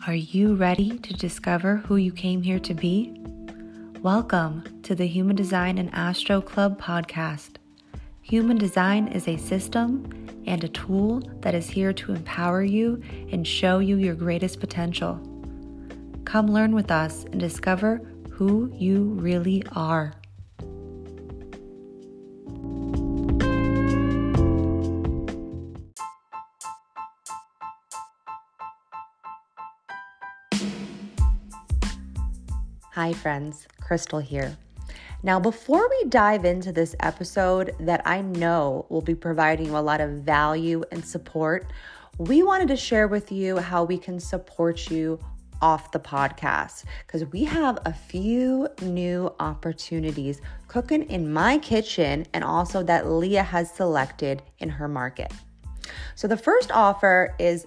Are you ready to discover who you came here to be? Welcome to the Human Design and Astro Club podcast. Human Design is a system and a tool that is here to empower you and show you your greatest potential. Come learn with us and discover who you really are. Hi friends, Krystle here. Now, before we dive into this episode that I know will be providing you a lot of value and support, we wanted to share with you how we can support you off the podcast because we have a few new opportunities cooking in my kitchen and also that Leah has selected in her market. So the first offer is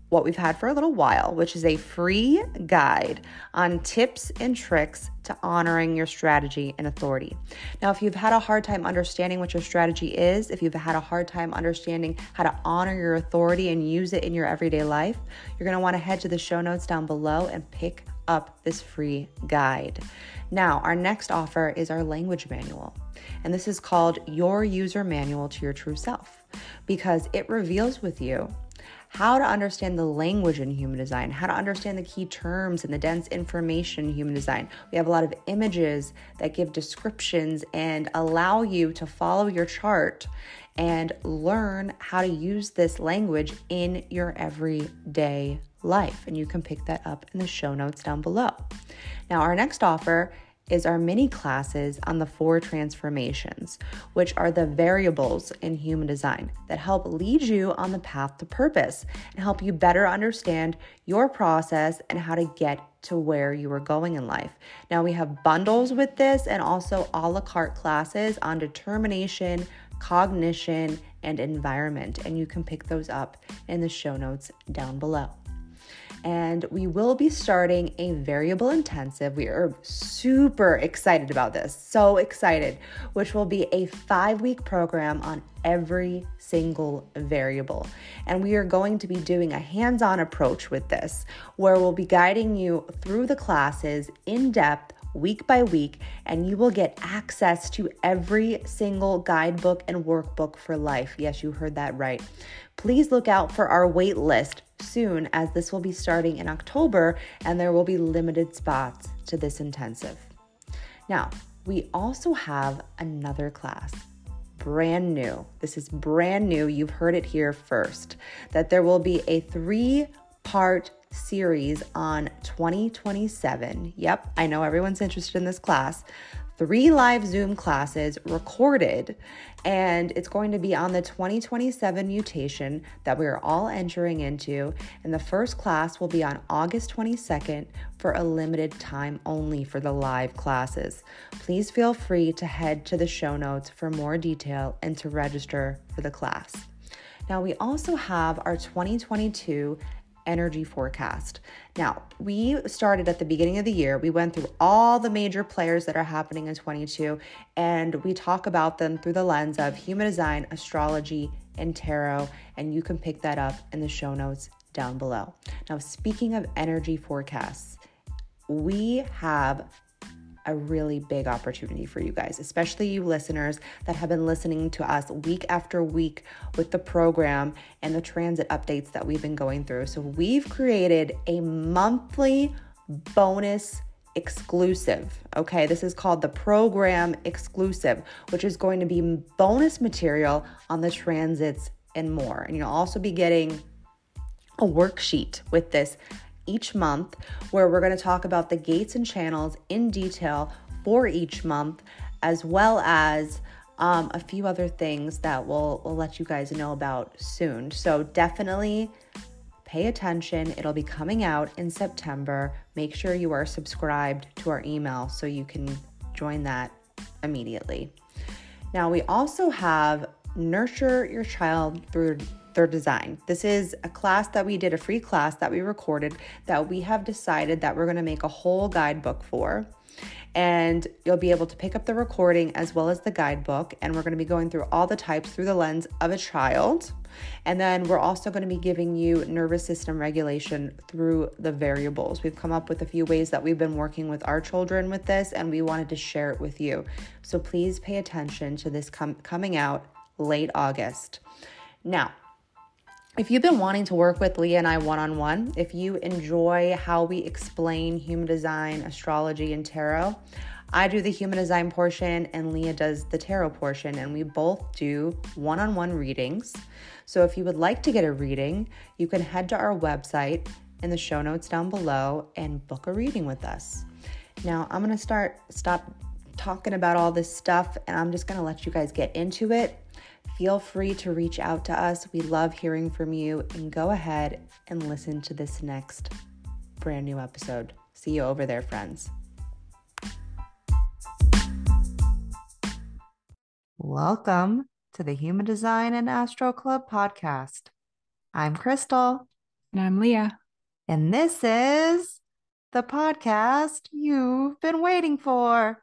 what we've had for a little while, which is a free guide on tips and tricks to honoring your strategy and authority. Now, if you've had a hard time understanding what your strategy is, if you've had a hard time understanding how to honor your authority and use it in your everyday life, you're going to want to head to the show notes down below and pick up this free guide. Now, our next offer is our language manual, and this is called Your User Manual to Your True Self because it reveals with you how to understand the language in human design, how to understand the key terms and the dense information in human design. We have a lot of images that give descriptions and allow you to follow your chart and learn how to use this language in your everyday life. And you can pick that up in the show notes down below. Now, our next offer is our mini classes on the 4 transformations, which are the variables in human design that help lead you on the path to purpose and help you better understand your process and how to get to where you are going in life. Now we have bundles with this and also a la carte classes on determination, cognition, and environment, and you can pick those up in the show notes down below. And we will be starting a variable intensive. We are super excited about this, so excited, which will be a 5-week program on every single variable. And we are going to be doing a hands-on approach with this, where we'll be guiding you through the classes in depth, week by week, and you will get access to every single guidebook and workbook for life. Yes, you heard that right. Please look out for our wait list soon, as this will be starting in October and there will be limited spots to this intensive. Now, we also have another class, brand new. This is brand new. You've heard it here first, that there will be a 3-part series on 2027. Yep, I know everyone's interested in this class. 3 live Zoom classes recorded, and it's going to be on the 2027 mutation that we are all entering into. And the first class will be on August 22nd for a limited time only for the live classes. Please feel free to head to the show notes for more detail and to register for the class. Now, we also have our 2022 energy forecast. Now, we started at the beginning of the year. We went through all the major players that are happening in 22, and we talk about them through the lens of human design, astrology, and tarot, and you can pick that up in the show notes down below. Now, speaking of energy forecasts, we have a really big opportunity for you guys, especially you listeners that have been listening to us week after week with the program and the transit updates that we've been going through. So we've created a monthly bonus exclusive. Okay, this is called the program exclusive, which is going to be bonus material on the transits and more. And you'll also be getting a worksheet with this each month, where we're going to talk about the gates and channels in detail for each month, as well as a few other things that we'll let you guys know about soon. So definitely pay attention. It'll be coming out in September. Make sure you are subscribed to our email so you can join that immediately. Now, we also have Nurture Your Child Through Their Design. This is a class that we did, a free class that we recorded, that we have decided that we're going to make a whole guidebook for. And you'll be able to pick up the recording as well as the guidebook. And we're going to be going through all the types through the lens of a child. And then we're also going to be giving you nervous system regulation through the variables. We've come up with a few ways that we've been working with our children with this, and we wanted to share it with you. So please pay attention to this coming out late August. Now, if you've been wanting to work with Leah and I one-on-one, if you enjoy how we explain human design, astrology, and tarot, I do the human design portion and Leah does the tarot portion, and we both do one-on-one readings. So if you would like to get a reading, you can head to our website in the show notes down below and book a reading with us. Now, I'm going to stop talking about all this stuff, and I'm just going to let you guys get into it. Feel free to reach out to us. We love hearing from you, and go ahead and listen to this next brand new episode. See you over there, friends. Welcome to the Human Design and Astro Club podcast. I'm Krystle. And I'm Leah. And this is the podcast you've been waiting for.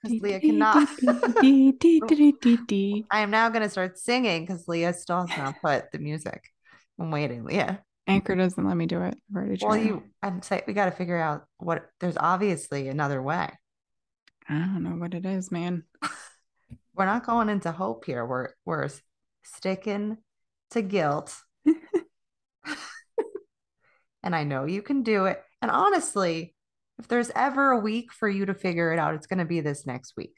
Because Leah cannot. I am now going to start singing because Leah still has not put the music. I'm waiting, Leah. Anchor doesn't let me do it. I've already tried. I'm saying we got to figure out there's obviously another way. I don't know what it is, man. We're not going into hope here. We're sticking to guilt. And I know you can do it. And honestly, if there's ever a week for you to figure it out, it's going to be this next week.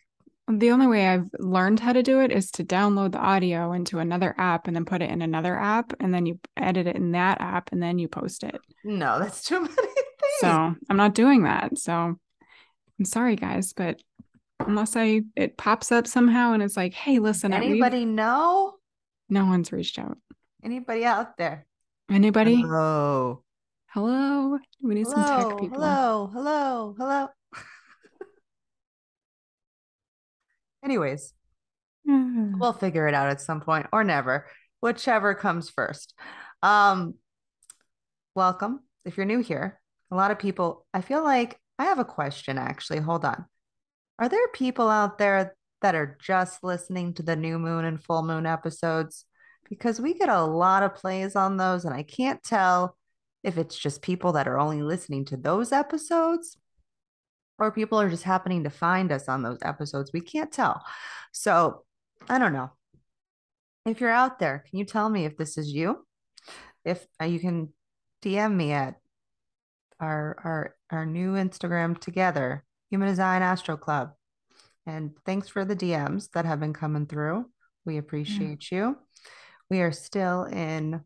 The only way I've learned how to do it is to download the audio into another app and then put it in another app, and then you edit it in that app and then you post it. No, that's too many things. So I'm not doing that. So I'm sorry, guys, but unless it pops up somehow and it's like, hey, listen, anybody know? No one's reached out. Anybody out there? Anybody? Hello. We need some tech people. Hello. Anyways, we'll figure it out at some point or never, whichever comes first. Welcome. If you're new here, a lot of people, I feel like I have a question actually. Hold on. Are there people out there that are just listening to the new moon and full moon episodes? Because we get a lot of plays on those, and I can't tell if it's just people that are only listening to those episodes or people are just happening to find us on those episodes. We can't tell. So I don't know. If you're out there, can you tell me if this is you? If you can DM me at our new Instagram together, Human Design Astro Club. And thanks for the DMs that have been coming through. We appreciate you. We are still in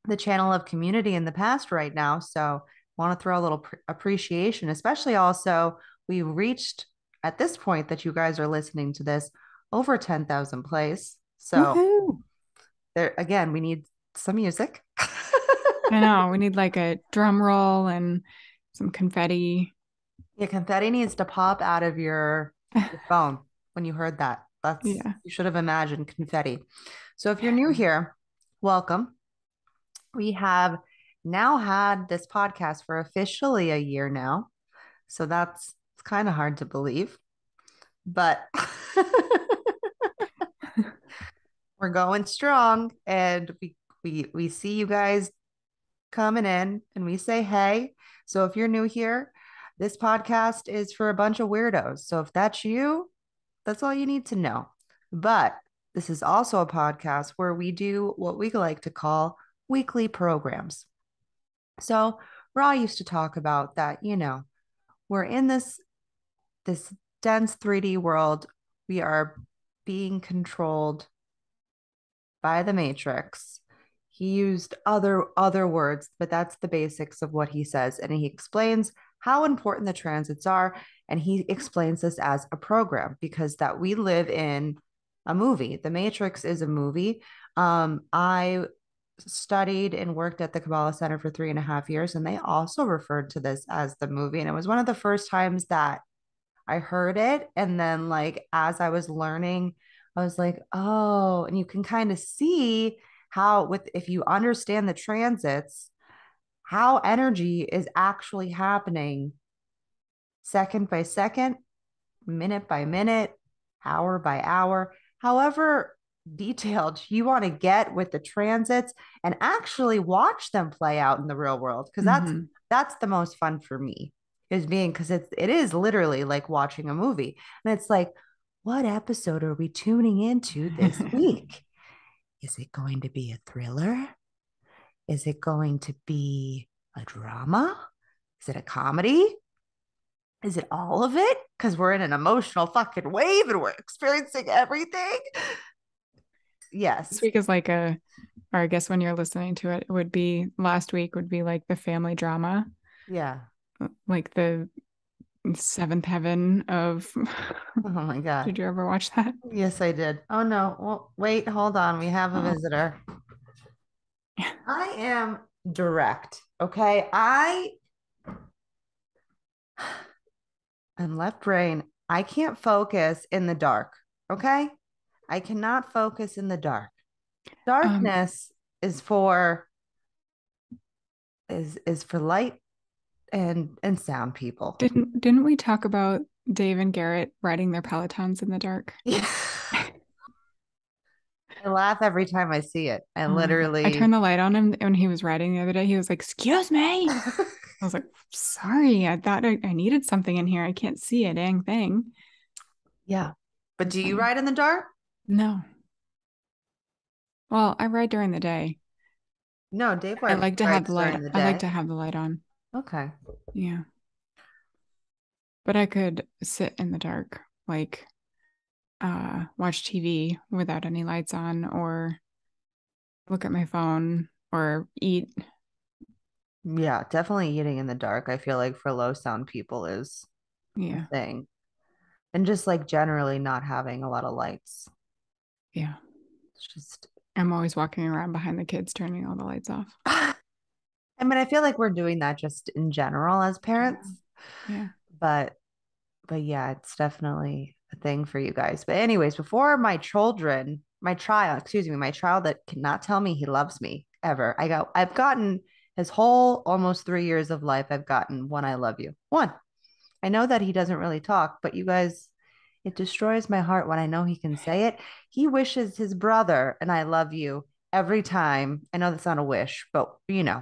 the channel of community in the past right now. So want to throw a little appreciation, especially also we reached at this point that you guys are listening to this over 10,000 plays. So there again, we need some music. I know. We need like a drum roll and some confetti. Yeah, confetti needs to pop out of your phone when you heard that. You should have imagined confetti. So if you're new here, welcome. We have now had this podcast for officially a year now. So it's kind of hard to believe, but we're going strong, and we see you guys coming in and we say, hey. So if you're new here, this podcast is for a bunch of weirdos. So if that's you, that's all you need to know. But this is also a podcast where we do what we like to call weekly programs. So Ra used to talk about that, we're in this dense 3D world. We are being controlled by the Matrix. He used other words, but that's the basics of what he says. And he explains how important the transits are. And he explains this as a program because that we live in a movie. The Matrix is a movie. I studied and worked at the Kabbalah Center for 3.5 years, and they also referred to this as the movie. And it was one of the first times that I heard it. And then as I was learning, I was like, oh, and you can kind of see how if you understand the transits, how energy is actually happening second by second, minute by minute, hour by hour, however detailed you want to get with the transits and actually watch them play out in the real world because Hmm. that's the most fun for me is being because it is literally like watching a movie and it's like what episode are we tuning into this week? Is it going to be a thriller? Is it going to be a drama? Is it a comedy? Is it all of it? Because we're in an emotional fucking wave and we're experiencing everything. This Yes. week is like or I guess when you're listening to it, it would be last week would be like the family drama, Yeah. like the seventh heaven of. Oh my God. Did you ever watch that? Yes, I did. Oh no. Well, wait, hold on. We have a Oh, visitor. I am direct. Okay. I'm left brain. I can't focus in the dark. Okay. I cannot focus in the dark. um, Darkness is for is for light and sound people. didn't we talk about Dave and Garrett riding their Pelotons in the dark? Yeah. I laugh every time I see it. I Oh my God. I literally turned the light on him when he was riding the other day. He was like, "Excuse me." I was like, "Sorry, I thought I needed something in here. I can't see a dang thing." Yeah. It But was do you funny. ride in the dark? No. Well, I ride during the day. No, Dave I like to have the rides light. during the I like day. to have the light on. Okay. Yeah. But I could sit in the dark, like watch TV without any lights on or look at my phone or eat. Yeah, definitely eating in the dark. I feel like for low sound people is a Yeah. thing. And just like generally not having a lot of lights. Yeah. It's just I'm always walking around behind the kids turning all the lights off. I mean, I feel like we're doing that just in general as General. parents, Yeah. but yeah, it's definitely a thing for you guys. But anyways, before my child that cannot tell me he loves me ever. I've gotten his whole almost 3 years of life. I've gotten one I love you. One. I know that he doesn't really talk, but you guys, it destroys my heart when I know he can say it. He wishes his brother and I love you every time. I know that's not a wish, but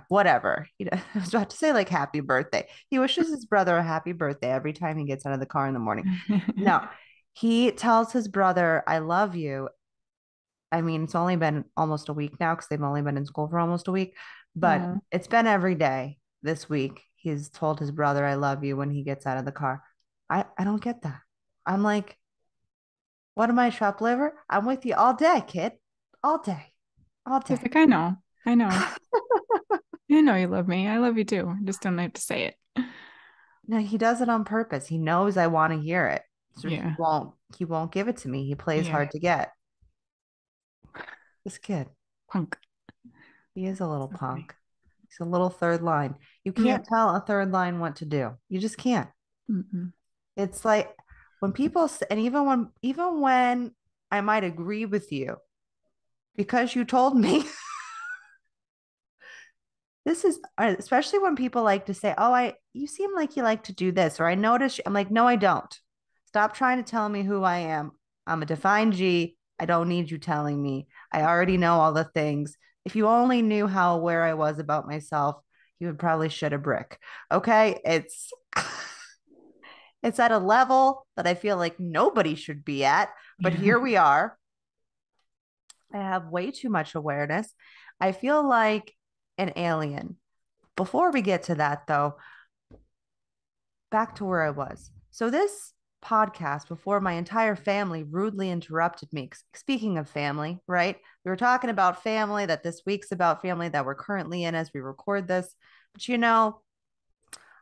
whatever. I was about to say like happy birthday. He wishes his brother a happy birthday every time he gets out of the car in the morning. No, he tells his brother, I love you. I mean, it's only been almost a week now because they've only been in school for almost a week, but Oh, it's been every day this week. He's told his brother, I love you when he gets out of the car. I don't get that. I'm like, what am I, chopped liver? I'm with you all day, kid. All day. All he's day. like, I know. I know. I know you love me. I love you too. I just don't have to say it. No, he does it on purpose. He knows I want to hear it. So Yeah. he won't give it to me. He plays Yeah. hard to get. This kid, Punk. he is a little So funny. punk. He's a little third line. You can't Yep. tell a third line what to do. You just can't. Mm-mm. It's like when people and even when I might agree with you because you told me this is especially when people like to say, "Oh, I you seem like you like to do this," or "I noticed." I'm like, "No, I don't. Stop trying to tell me who I am. I'm a defined G. I don't need you telling me. I already know all the things. If you only knew how aware I was about myself, you would probably shit a brick." Okay? It's at a level that I feel like nobody should be at, but here we are. I have way too much awareness. I feel like an alien. Before we get to that, though, back to where I was. So, this podcast, before my entire family rudely interrupted me, speaking of family, right? We were talking about family, that this week's about family that we're currently in as we record this. But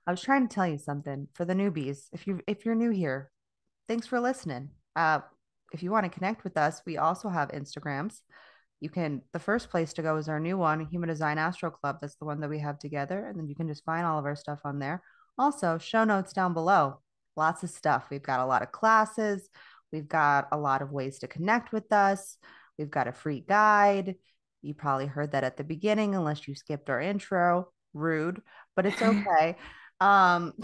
I was trying to tell you something for the newbies. If you're new here, thanks for listening. If you want to connect with us, we also have Instagrams. The first place to go is our new one, Human Design Astro Club. That's the one that we have together. And then you can just find all of our stuff on there. Also, show notes down below. Lots of stuff. We've got a lot of classes. We've got a lot of ways to connect with us. We've got a free guide. You probably heard that at the beginning, unless you skipped our intro. Rude, but it's okay. Um,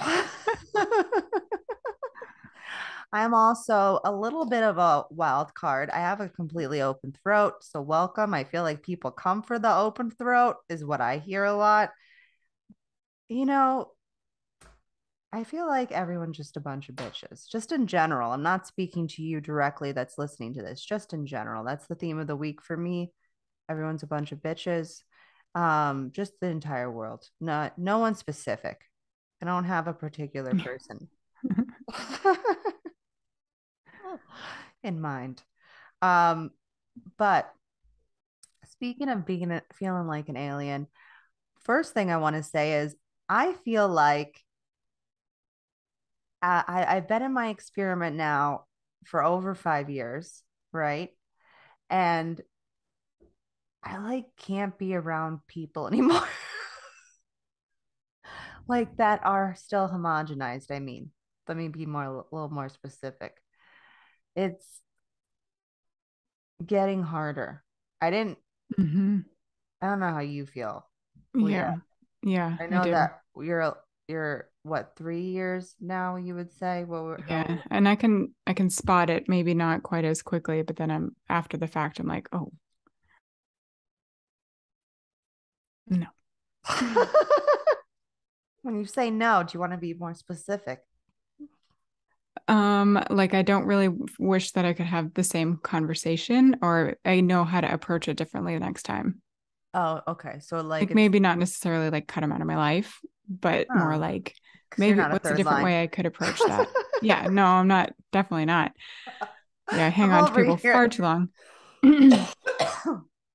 I'm also a little bit of a wild card. I have a completely open throat, so welcome. I feel like people come for the open throat, is what I hear a lot. You know, I feel like everyone's just a bunch of bitches, just in general. I'm not speaking to you directly that's listening to this, just in general. That's the theme of the week for me. Everyone's a bunch of bitches. Just the entire world. Not no one specific. I don't have a particular person in mind. Um, but speaking of being feeling like an alien, first thing I want to say is I feel like I've been in my experiment now for over 5 years, right? And I like can't be around people anymore like that are still homogenized. I mean, let me be a little more specific. It's getting harder. I didn't, Hmm. I don't know how you feel, Leah. Yeah. Yeah, I I know do. that you're what, 3 years now, you would say? Yeah. And I can spot it, maybe not quite as quickly, but then I'm after the fact, I'm like, oh no. when you say no, do you want to be more specific? Like I don't really wish that I could have the same conversation, or I know how to approach it differently the next time. Oh, okay. So like Like it's maybe not necessarily like cut them out of my life, but more oh, like because you're maybe not a what's a third different line. way I could approach that? Yeah, no, I'm not, definitely not. Yeah, I hang I'm on to over people here. far too long.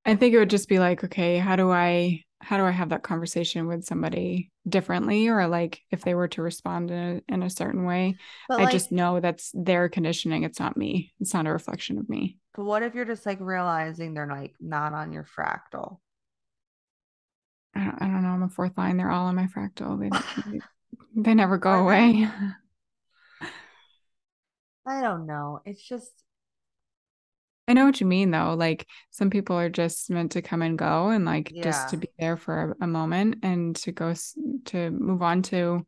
I think it would just be like, okay, how do I have that conversation with somebody differently? Or like if they were to respond in a certain way, But I just like, know that's their conditioning. It's not me. It's not a reflection of me. but what if you're just like realizing they're like not on your fractal? I don't know. I'm a fourth line. They're all in my fractal. They never go Are they? away. I don't know. It's just I know what you mean though. Like some people are just meant to come and go and like just yeah. to be there for a moment and to move on to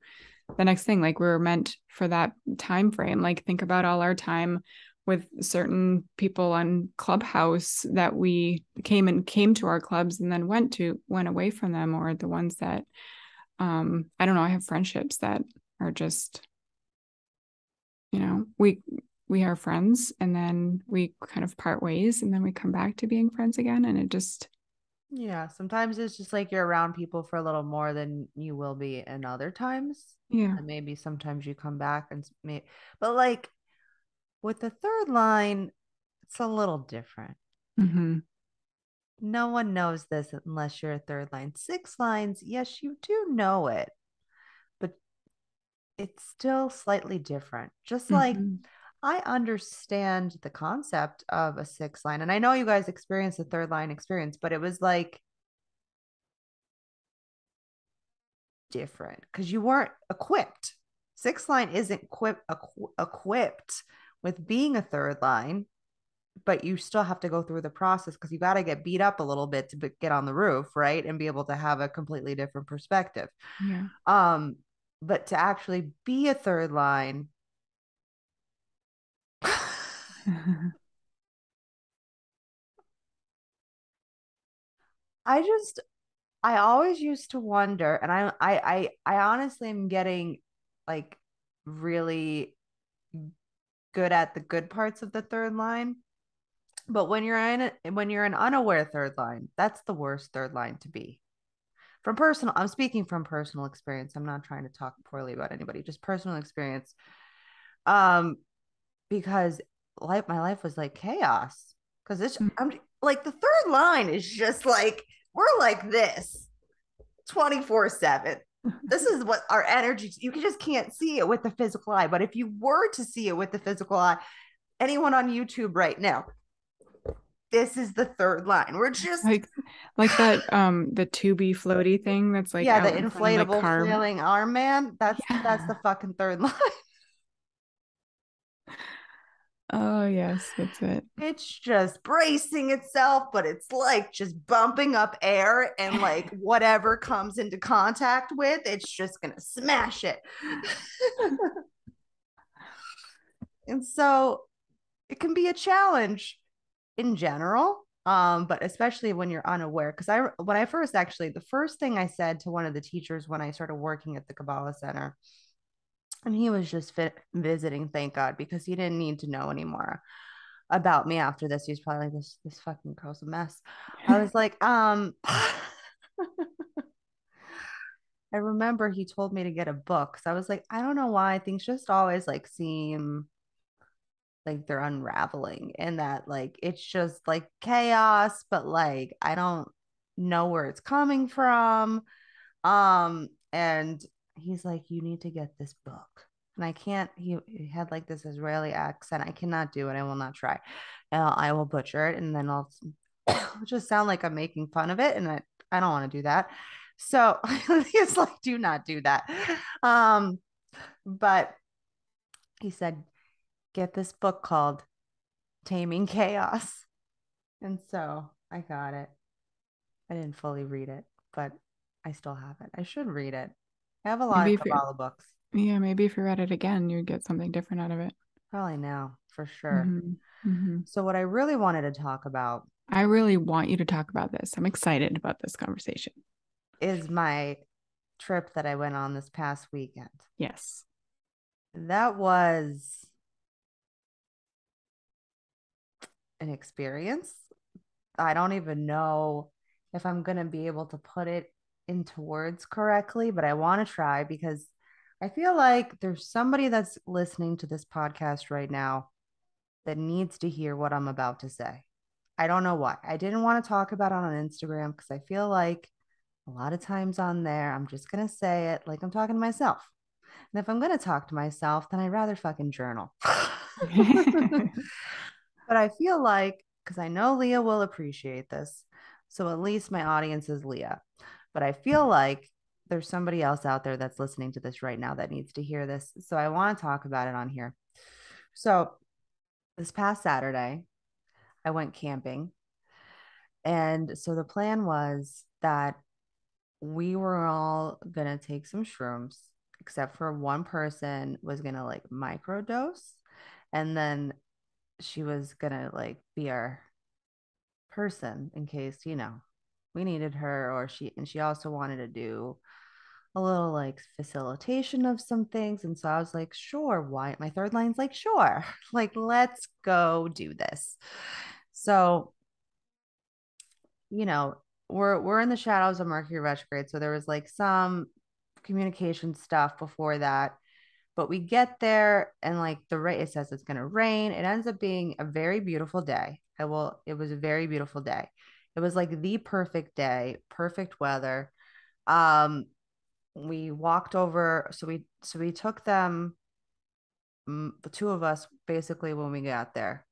the next thing. Like we were meant for that time frame. Like think about all our time with certain people on Clubhouse that we came to our clubs and then went away from them, or the ones that I don't know, I have friendships that are just, we are friends and then we kind of part ways and then we come back to being friends again, and it just, Yeah, sometimes it's just like you're around people for a little more than you will be in other times. yeah. And maybe sometimes you come back but like with the third line, it's a little different. Mm-hmm. No one knows this unless you're a third line. Six lines, yes, you do know it, but it's still slightly different. Just like Mm-hmm. I understand the concept of a six line, and I know you guys experienced a third line experience, but it was like different because you weren't equipped. Six line isn't equipped with being a third line, but you still have to go through the process because you got to get beat up a little bit to get on the roof, right? And be able to have a completely different perspective. Yeah. Um, but to actually be a third line, I just I always used to wonder, and I honestly am getting like really good at the good parts of the third line. But when you're an unaware third line, that's the worst third line to be. I'm speaking from personal experience. I'm not trying to talk poorly about anybody, just personal experience. Um, because my life was like chaos. Because I'm like the third line is just like we're like this 24/7. This is what our energy, you just can't see it with the physical eye. But if you were to see it with the physical eye, anyone on YouTube right now, this is the third line. We're just, like that the tubey floaty thing that's like yeah, the out in front of the inflatable car. flailing arm man. That's the Yeah. fucking third line. Oh yes, that's it. It's just bracing itself, but it's like just bumping up air and like whatever comes into contact with, it's just gonna smash it. And so it can be a challenge in general. But especially when you're unaware. Because when I first actually, the first thing I said to one of the teachers when I started working at the Kabbalah Center, and he was just visiting, thank God, because he didn't need to know anymore about me after this. He's probably like, this fucking girl's a mess. I was like, I remember he told me to get a book. So I was like, I don't know why things just always like seem like they're unraveling and that like it's just like chaos, but like I don't know where it's coming from. And he's like, you need to get this book. And I can't, he had like this Israeli accent. I cannot do it. I will not try. I will butcher it and then I'll just sound like I'm making fun of it. And I don't want to do that. So he's like, do not do that. Um, but he said, get this book called Taming Chaos. And so I got it. I didn't fully read it, but I still have it. I should read it. I have a lot of Maybe if you, Kabbalah books. yeah, maybe if you read it again, you'd get something different out of it. Probably now, for sure. Hmm. Hmm. So, what I really wanted to talk about I really want you to talk about this. I'm excited about this conversation. is my trip that I went on this past weekend. Yes. That was an experience. I don't even know if I'm going to be able to put it into words correctly, but I want to try because I feel like there's somebody that's listening to this podcast right now that needs to hear what I'm about to say. I don't know why. I didn't want to talk about it on Instagram because I feel like a lot of times on there, I'm just going to say it like I'm talking to myself. And if I'm going to talk to myself, then I'd rather fucking journal. But I feel like, because I know Leah will appreciate this. So at least my audience is Leah. But I feel like there's somebody else out there that's listening to this right now that needs to hear this. So I want to talk about it on here. So this past Saturday, I went camping. And so the plan was that we were all going to take some shrooms, except for one person was going to like microdose. And then she was going to like be our person in case, we needed her, or she also wanted to do a little like facilitation of some things. And so I was like, sure, why? My third line's like, sure, like, let's go do this. So, you know, we're in the shadows of Mercury retrograde. So there was like some communication stuff before that. But we get there and like it says it's gonna rain. It ends up being a very beautiful day. It was a very beautiful day. It was like the perfect day, perfect weather. Um, we walked over, so we took them, the two of us basically when we got there.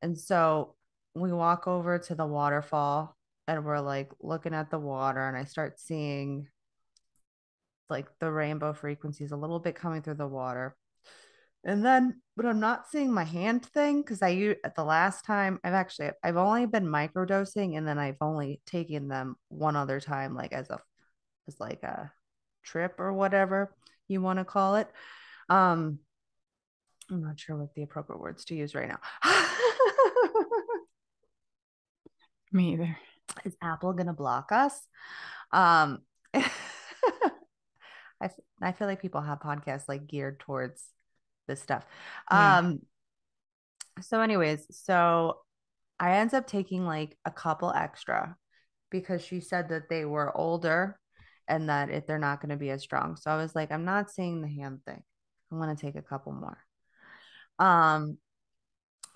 And so we walk over to the waterfall and we're like looking at the water, and I start seeing like the rainbow frequencies a little bit coming through the water. And then, but I'm not seeing my hand thing because at the last time I've only been microdosing, and then I've only taken them one other time, like as like a trip or whatever you want to call it. Um, I'm not sure what the appropriate words to use right now. Me either. Is Apple gonna block us? Um, I I feel like people have podcasts like geared towards this stuff. Yeah. Um, so I ends up taking like a couple extra because she said that they were older and that they're not going to be as strong. So I was like, I'm not seeing the hand thing. I'm going to take a couple more. Um,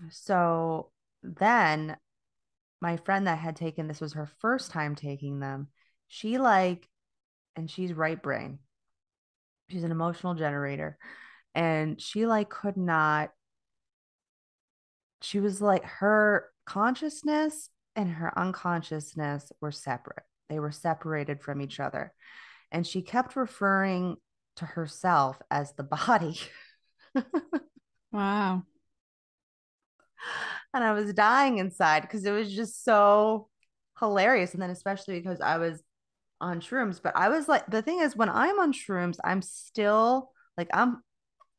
so then my friend that had taken this was her first time taking them. She like, and she's right brain. She's an emotional generator. And she like could not, she was like her consciousness and her unconsciousness were separate. They were separated from each other. And she kept referring to herself as the body. Wow. And I was dying inside because it was just so hilarious. And then, especially because I was on shrooms, but I was like, the thing is, when I'm on shrooms, I'm still like,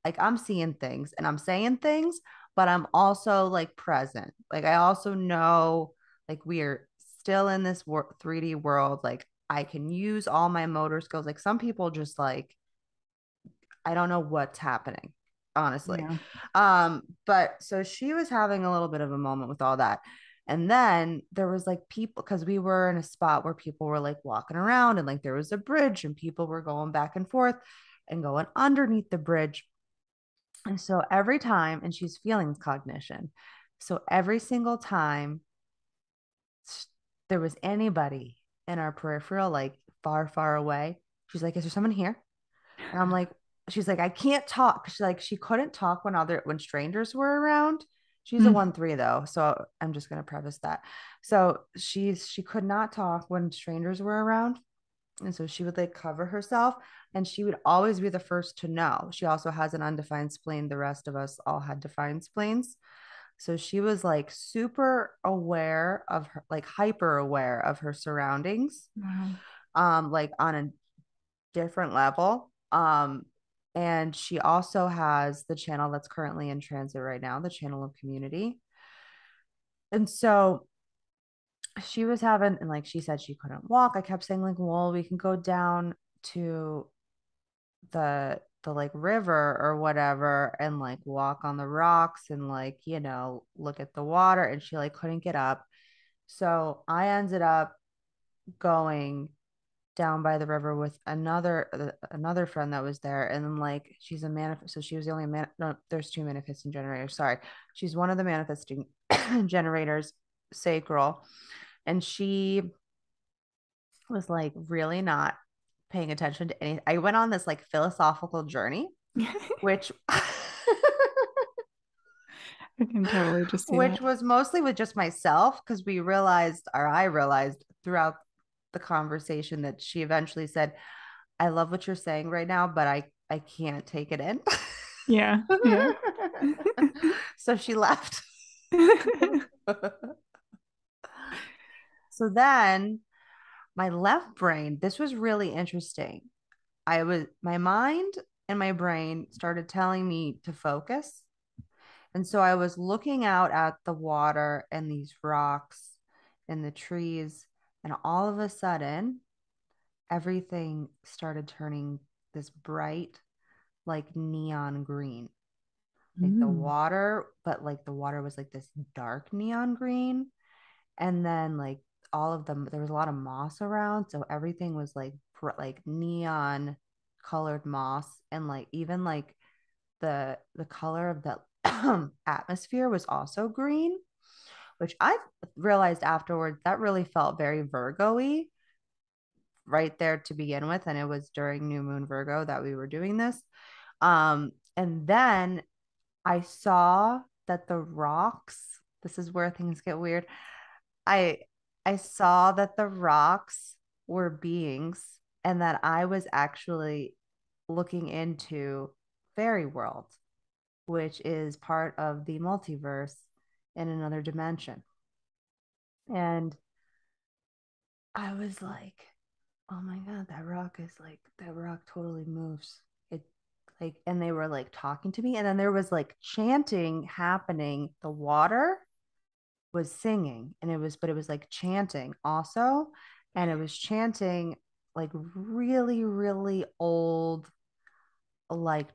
like I'm seeing things and I'm saying things, but I'm also like present. Like I also know like we are still in this 3D world. Like I can use all my motor skills. Like some people just like I don't know what's happening, honestly. Yeah. But so she was having a little bit of a moment with all that. And then there was like people because we were in a spot where people were like walking around and like there was a bridge and people were going back and forth and going underneath the bridge. And so every time, and she's feeling cognition. So every single time there was anybody in our peripheral, like far, far away, she's like, is there someone here? And I'm like, she's like, I can't talk. She's like, she couldn't talk when strangers were around. She's a Mm. 1-3 though. So I'm just gonna preface that. So she could not talk when strangers were around. And so she would like cover herself and she would always be the first to know. She also has an undefined spleen. The rest of us all had defined spleens. So she was like super aware of her, like hyper aware of her surroundings, Wow. like on a different level. And she also has the channel that's currently in transit right now, the channel of community. And so she was having, and like she said, she couldn't walk. I kept saying, like, well, we can go down to the like river or whatever and like walk on the rocks and like, look at the water. And she like couldn't get up. So I ended up going down by the river with another friend that was there, and then like she's a manifest, so she was the only man, no, there's two manifesting generators, sorry, she's one of the manifesting generators, sacral, and she was like really not paying attention to anything. I went on this like philosophical journey, which I can totally just see which that. was mostly with just myself because we realized, or I realized throughout the conversation, that she eventually said, I love what you're saying right now, but I can't take it in. Yeah. Yeah. So she left. So then my left brain, this was really interesting. My mind and my brain started telling me to focus. And so I was looking out at the water and these rocks and the trees. And all of a sudden, everything started turning this bright, like neon green. Like the Mm. water, but like the water was like this dark neon green. And then like all of them, there was a lot of moss around. So everything was like neon colored moss. And like even like the color of the atmosphere was also green, which I realized afterwards that really felt very Virgo-y right there to begin with. And it was during New Moon Virgo that we were doing this. And then I saw that the rocks, this is where things get weird. I I saw that the rocks were beings and that I was actually looking into fairy world, which is part of the multiverse in another dimension. And I was like, oh my God, that rock totally moves. It like, and they were like talking to me. And then there was like chanting happening. The water was singing but it was like chanting also. And it was chanting like really, really old, like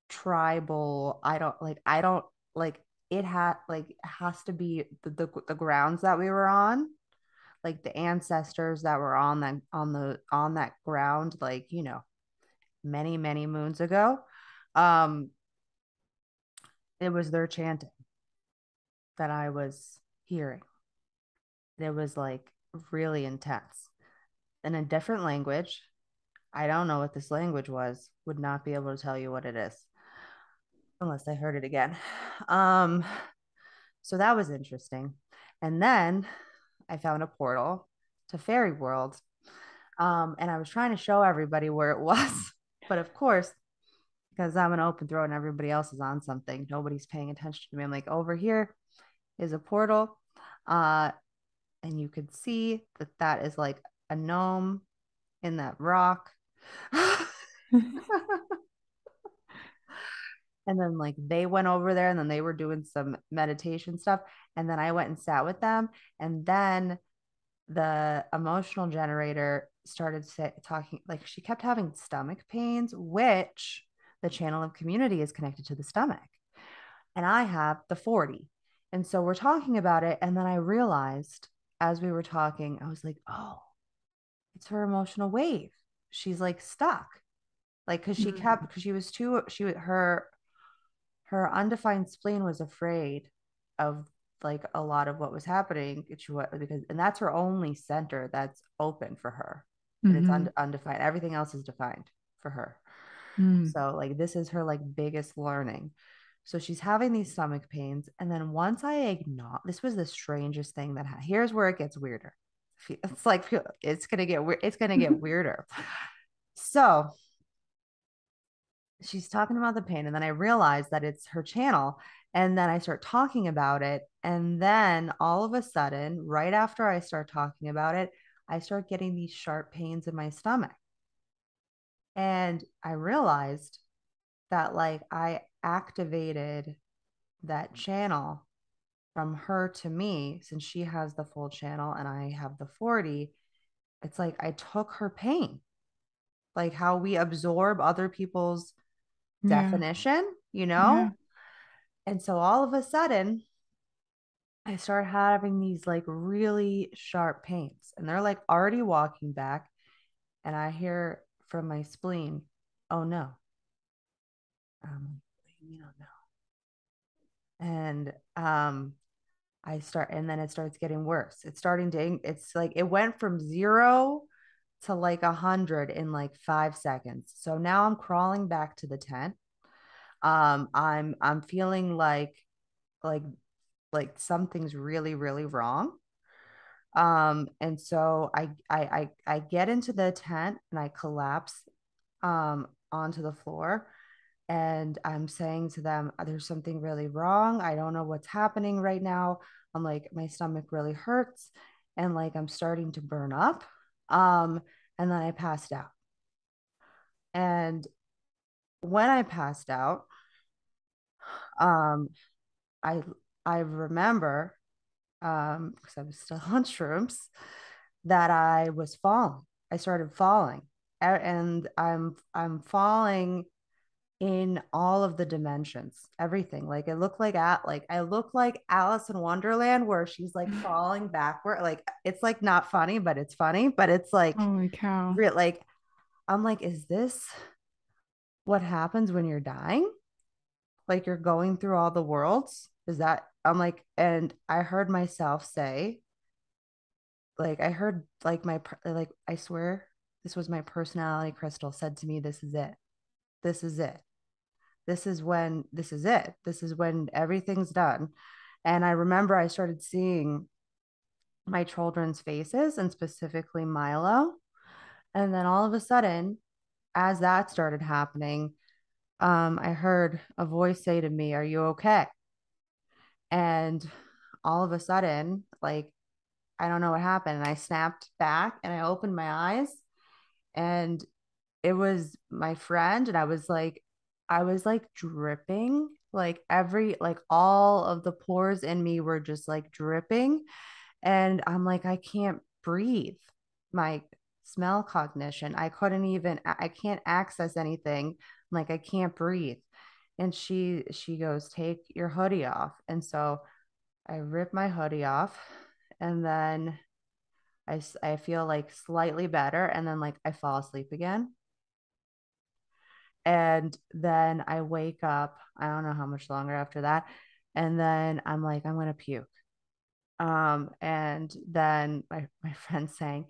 tribal. I don't like it had like has to be the grounds that we were on, like the ancestors that were on that ground, like many many moons ago. um it was their chanting that I was hearing. It was like really intense in a different language. I don't know what this language was, would not be able to tell you what it is unless I heard it again. um so that was interesting. And then I found a portal to fairy world. And I was trying to show everybody where it was. But of course, because I'm an open throat and everybody else is on something, nobody's paying attention to me. I'm like, over here is a portal. Uh, and you could see that that is like a gnome in that rock. And then like they went over there and then they were doing some meditation stuff. And then I went and sat with them. And then the emotional generator started talking, like she kept having stomach pains, which the channel of community is connected to the stomach. And I have the 40. And so we're talking about it. And then I realized as we were talking, I was like, oh, it's her emotional wave. She's like stuck. Like, cause she kept, Mm. because she was too, her undefined spleen was afraid of like a lot of what was happening because and that's her only center that's open for her, and it's Mm-hmm. undefined. Everything else is defined for her. Mm. So like this is her like biggest learning. So she's having these stomach pains, and then once I acknowledge, this was the strangest thing that here's where it gets weirder. It's like it's gonna get weird. It's gonna get weirder. So she's talking about the pain, and then I realize that it's her channel, and then I start talking about it, and then all of a sudden right after I start talking about it, I start getting these sharp pains in my stomach, and I realized that like I activated that channel from her to me, since she has the full channel and I have the 40. It's like I took her pain, like how we absorb other people's Yeah. definition, you Yeah. know? And so all of a sudden, I start having these like really sharp pains, and they're like already walking back. And I hear from my spleen, oh no. What do you mean, oh no? And I start, and then it starts getting worse. It's like it went from 0 to like 100 in like 5 seconds. So now I'm crawling back to the tent. I'm feeling like like something's really, really wrong. And so I get into the tent and I collapse onto the floor, and I'm saying to them, there's something really wrong. I don't know what's happening right now. I'm like, my stomach really hurts, and like I'm starting to burn up. Um, and then I passed out. And when I passed out, um, I I remember because I was still on shrooms, that I was falling. I started falling, and I'm falling in all of the dimensions, everything. Like it looked like at like I look like Alice in Wonderland, where she's like falling backward. Like it's like not funny, but it's funny. But it's like Holy cow. real. Like I'm like, is this what happens when you're dying? Like you're going through all the worlds? Is that I'm like, and I heard myself say, like I heard like like I swear this was my personality. Krystle said to me, "This is it. This is it. This is it. This is when everything's done." And I remember I started seeing my children's faces, and specifically Milo. And then all of a sudden, as that started happening, I heard a voice say to me, "Are you okay?" And all of a sudden, like I don't know what happened. And I snapped back and I opened my eyes, and it was my friend. And I was like dripping, like like all of the pores in me were just like dripping. And I'm like, I can't breathe. My smell cognition, I can't access anything. I'm like, I can't breathe. And she goes, take your hoodie off. And so I rip my hoodie off, and then I feel like slightly better, and then like I fall asleep again. And then I wake up, I don't know how much longer after that, and then I'm like, I'm gonna puke. And then my friend saying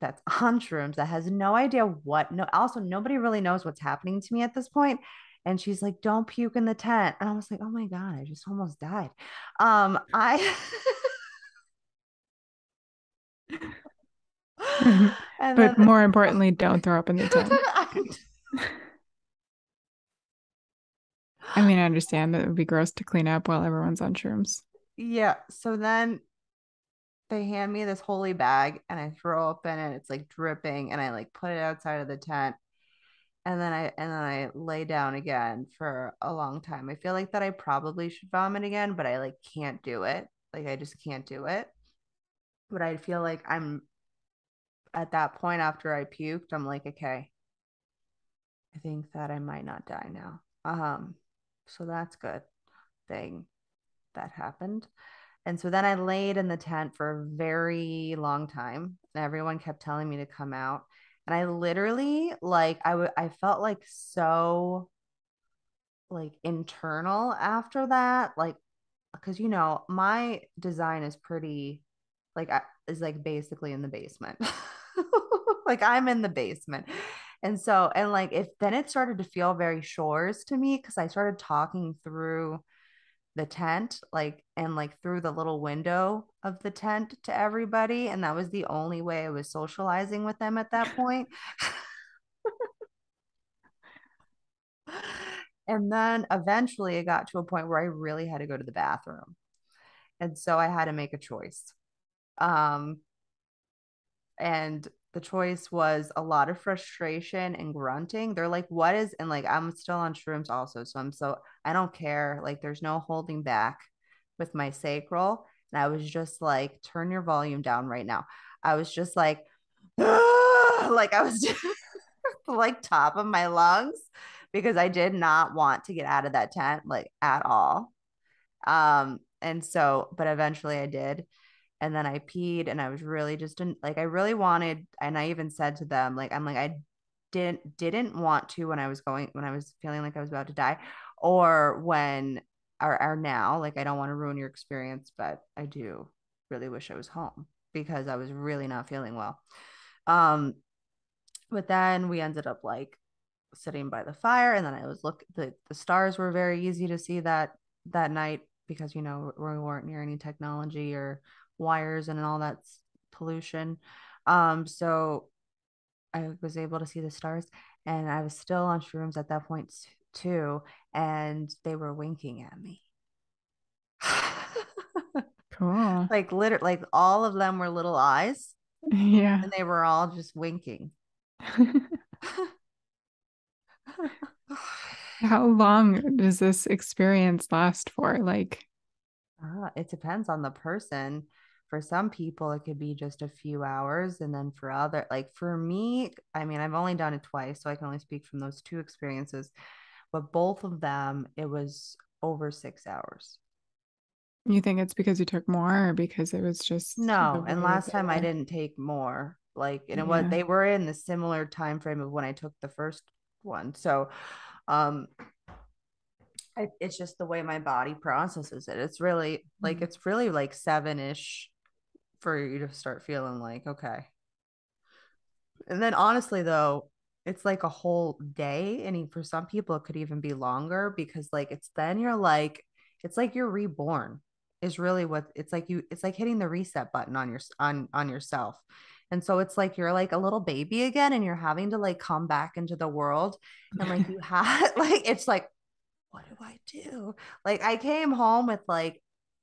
that's on shrooms, that has no idea what, no, also nobody really knows what's happening to me at this point. And she's like, don't puke in the tent. And I was like, oh my God, I just almost died. I and But then more importantly, don't throw up in the tent. I mean, I understand that it would be gross to clean up while everyone's on shrooms. yeah, so then they hand me this holy bag, and I throw up in it. It's like dripping, and I like put it outside of the tent. and then I lay down again for a long time. I feel like that I probably should vomit again, but I like can't do it. Like I just can't do it. But I feel like I'm at that point after I puked, I'm like, okay, I think that I might not die now. So that's good thing that happened. And so then I laid in the tent for a very long time. And everyone kept telling me to come out. And I literally like I felt like so like internal after that. Like because my design is pretty like is like basically in the basement. Like I'm in the basement. And like if then it started to feel very shores to me because I started talking through the tent, like and like through the little window of the tent to everybody. And that was the only way I was socializing with them at that point. And then eventually it got to a point where I really had to go to the bathroom. And so I had to make a choice. Um, and the choice was a lot of frustration and grunting. They're like, what is, and like, I'm still on shrooms also. I don't care. Like, there's no holding back with my sacral. And I was just like, turn your volume down right now. I was just like, like, I was just like top of my lungs because I did not want to get out of that tent, like, at all. But eventually I did, and then I peed and I was really just in, like I really wanted, and I even said to them like I'm like I didn't want to when I was feeling like I was about to die, or when or now, like I don't want to ruin your experience, but I do really wish I was home because I was really not feeling well. Um but then we ended up like sitting by the fire, and then I was look the stars were very easy to see that night because we weren't near any technology or wires and all that pollution. So I was able to see the stars, and I was still on shrooms at that point too, and they were winking at me. Cool. Like literally, like all of them were little eyes, Yeah. and they were all just winking. How long does this experience last for? Like, It depends on the person. For some people, it could be just a few hours. And then for other, like for me, I mean, I've only done it twice, so I can only speak from those two experiences. But both of them, it was over 6 hours. you think it's because you took more or because it was just the No, and way last they time I were? didn't take more. Like, and it was Yeah. they were in the similar time frame of when I took the first one. So, um, it's just the way my body processes it. It's really like 7-ish for you to start feeling like, okay. And then honestly though, it's like a whole day. And for some people it could even be longer because like it's like you're reborn is really what it's like hitting the reset button on yourself. And so it's like you're like a little baby again and you're having to like come back into the world and like you have like it's like what do I do? Like I came home with like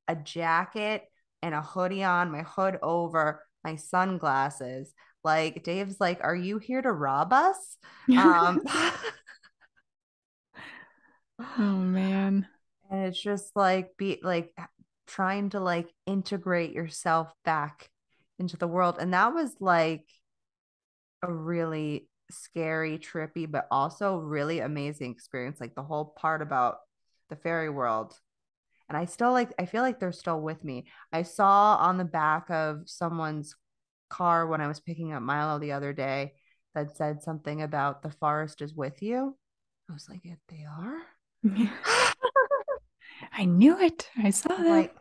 a jacket and a hoodie on, my hood over, my sunglasses. Like Dave's like, "Are you here to rob us?" Um Oh man. and it's just like be like trying to like integrate yourself back into the world. And that was like a really scary, trippy, but also really amazing experience. Like the whole part about the fairy world, and I feel like they're still with me. I saw on the back of someone's car when I was picking up Milo the other day that said something about the forest is with you. I was like, if they are. I knew it. I saw I'm them. like,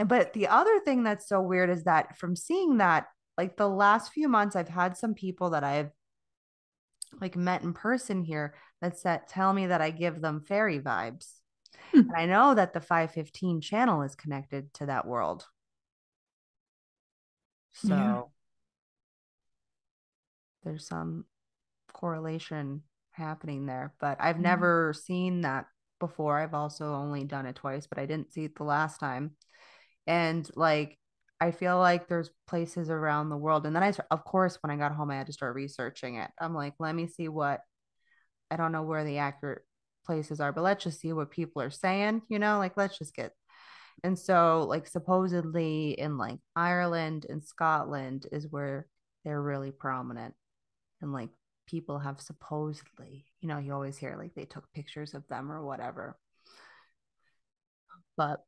but the other thing that's so weird is that from seeing that, like the last few months, I've had some people that I've like met in person here that said tell me that I give them fairy vibes. Hmm. And I know that the 515 channel is connected to that world. Yeah. So there's some correlation happening there, but I've Yeah. never seen that before. I've also only done it twice, but I didn't see it the last time. And like, I feel like there's places around the world. And then of course, when I got home, I had to start researching it. I'm like, let me see I don't know where the accurate places are, but let's just see what people are saying, like let's just get. And so like supposedly in like Ireland and Scotland is where they're really prominent. And like people have supposedly, you always hear like they took pictures of them or whatever. But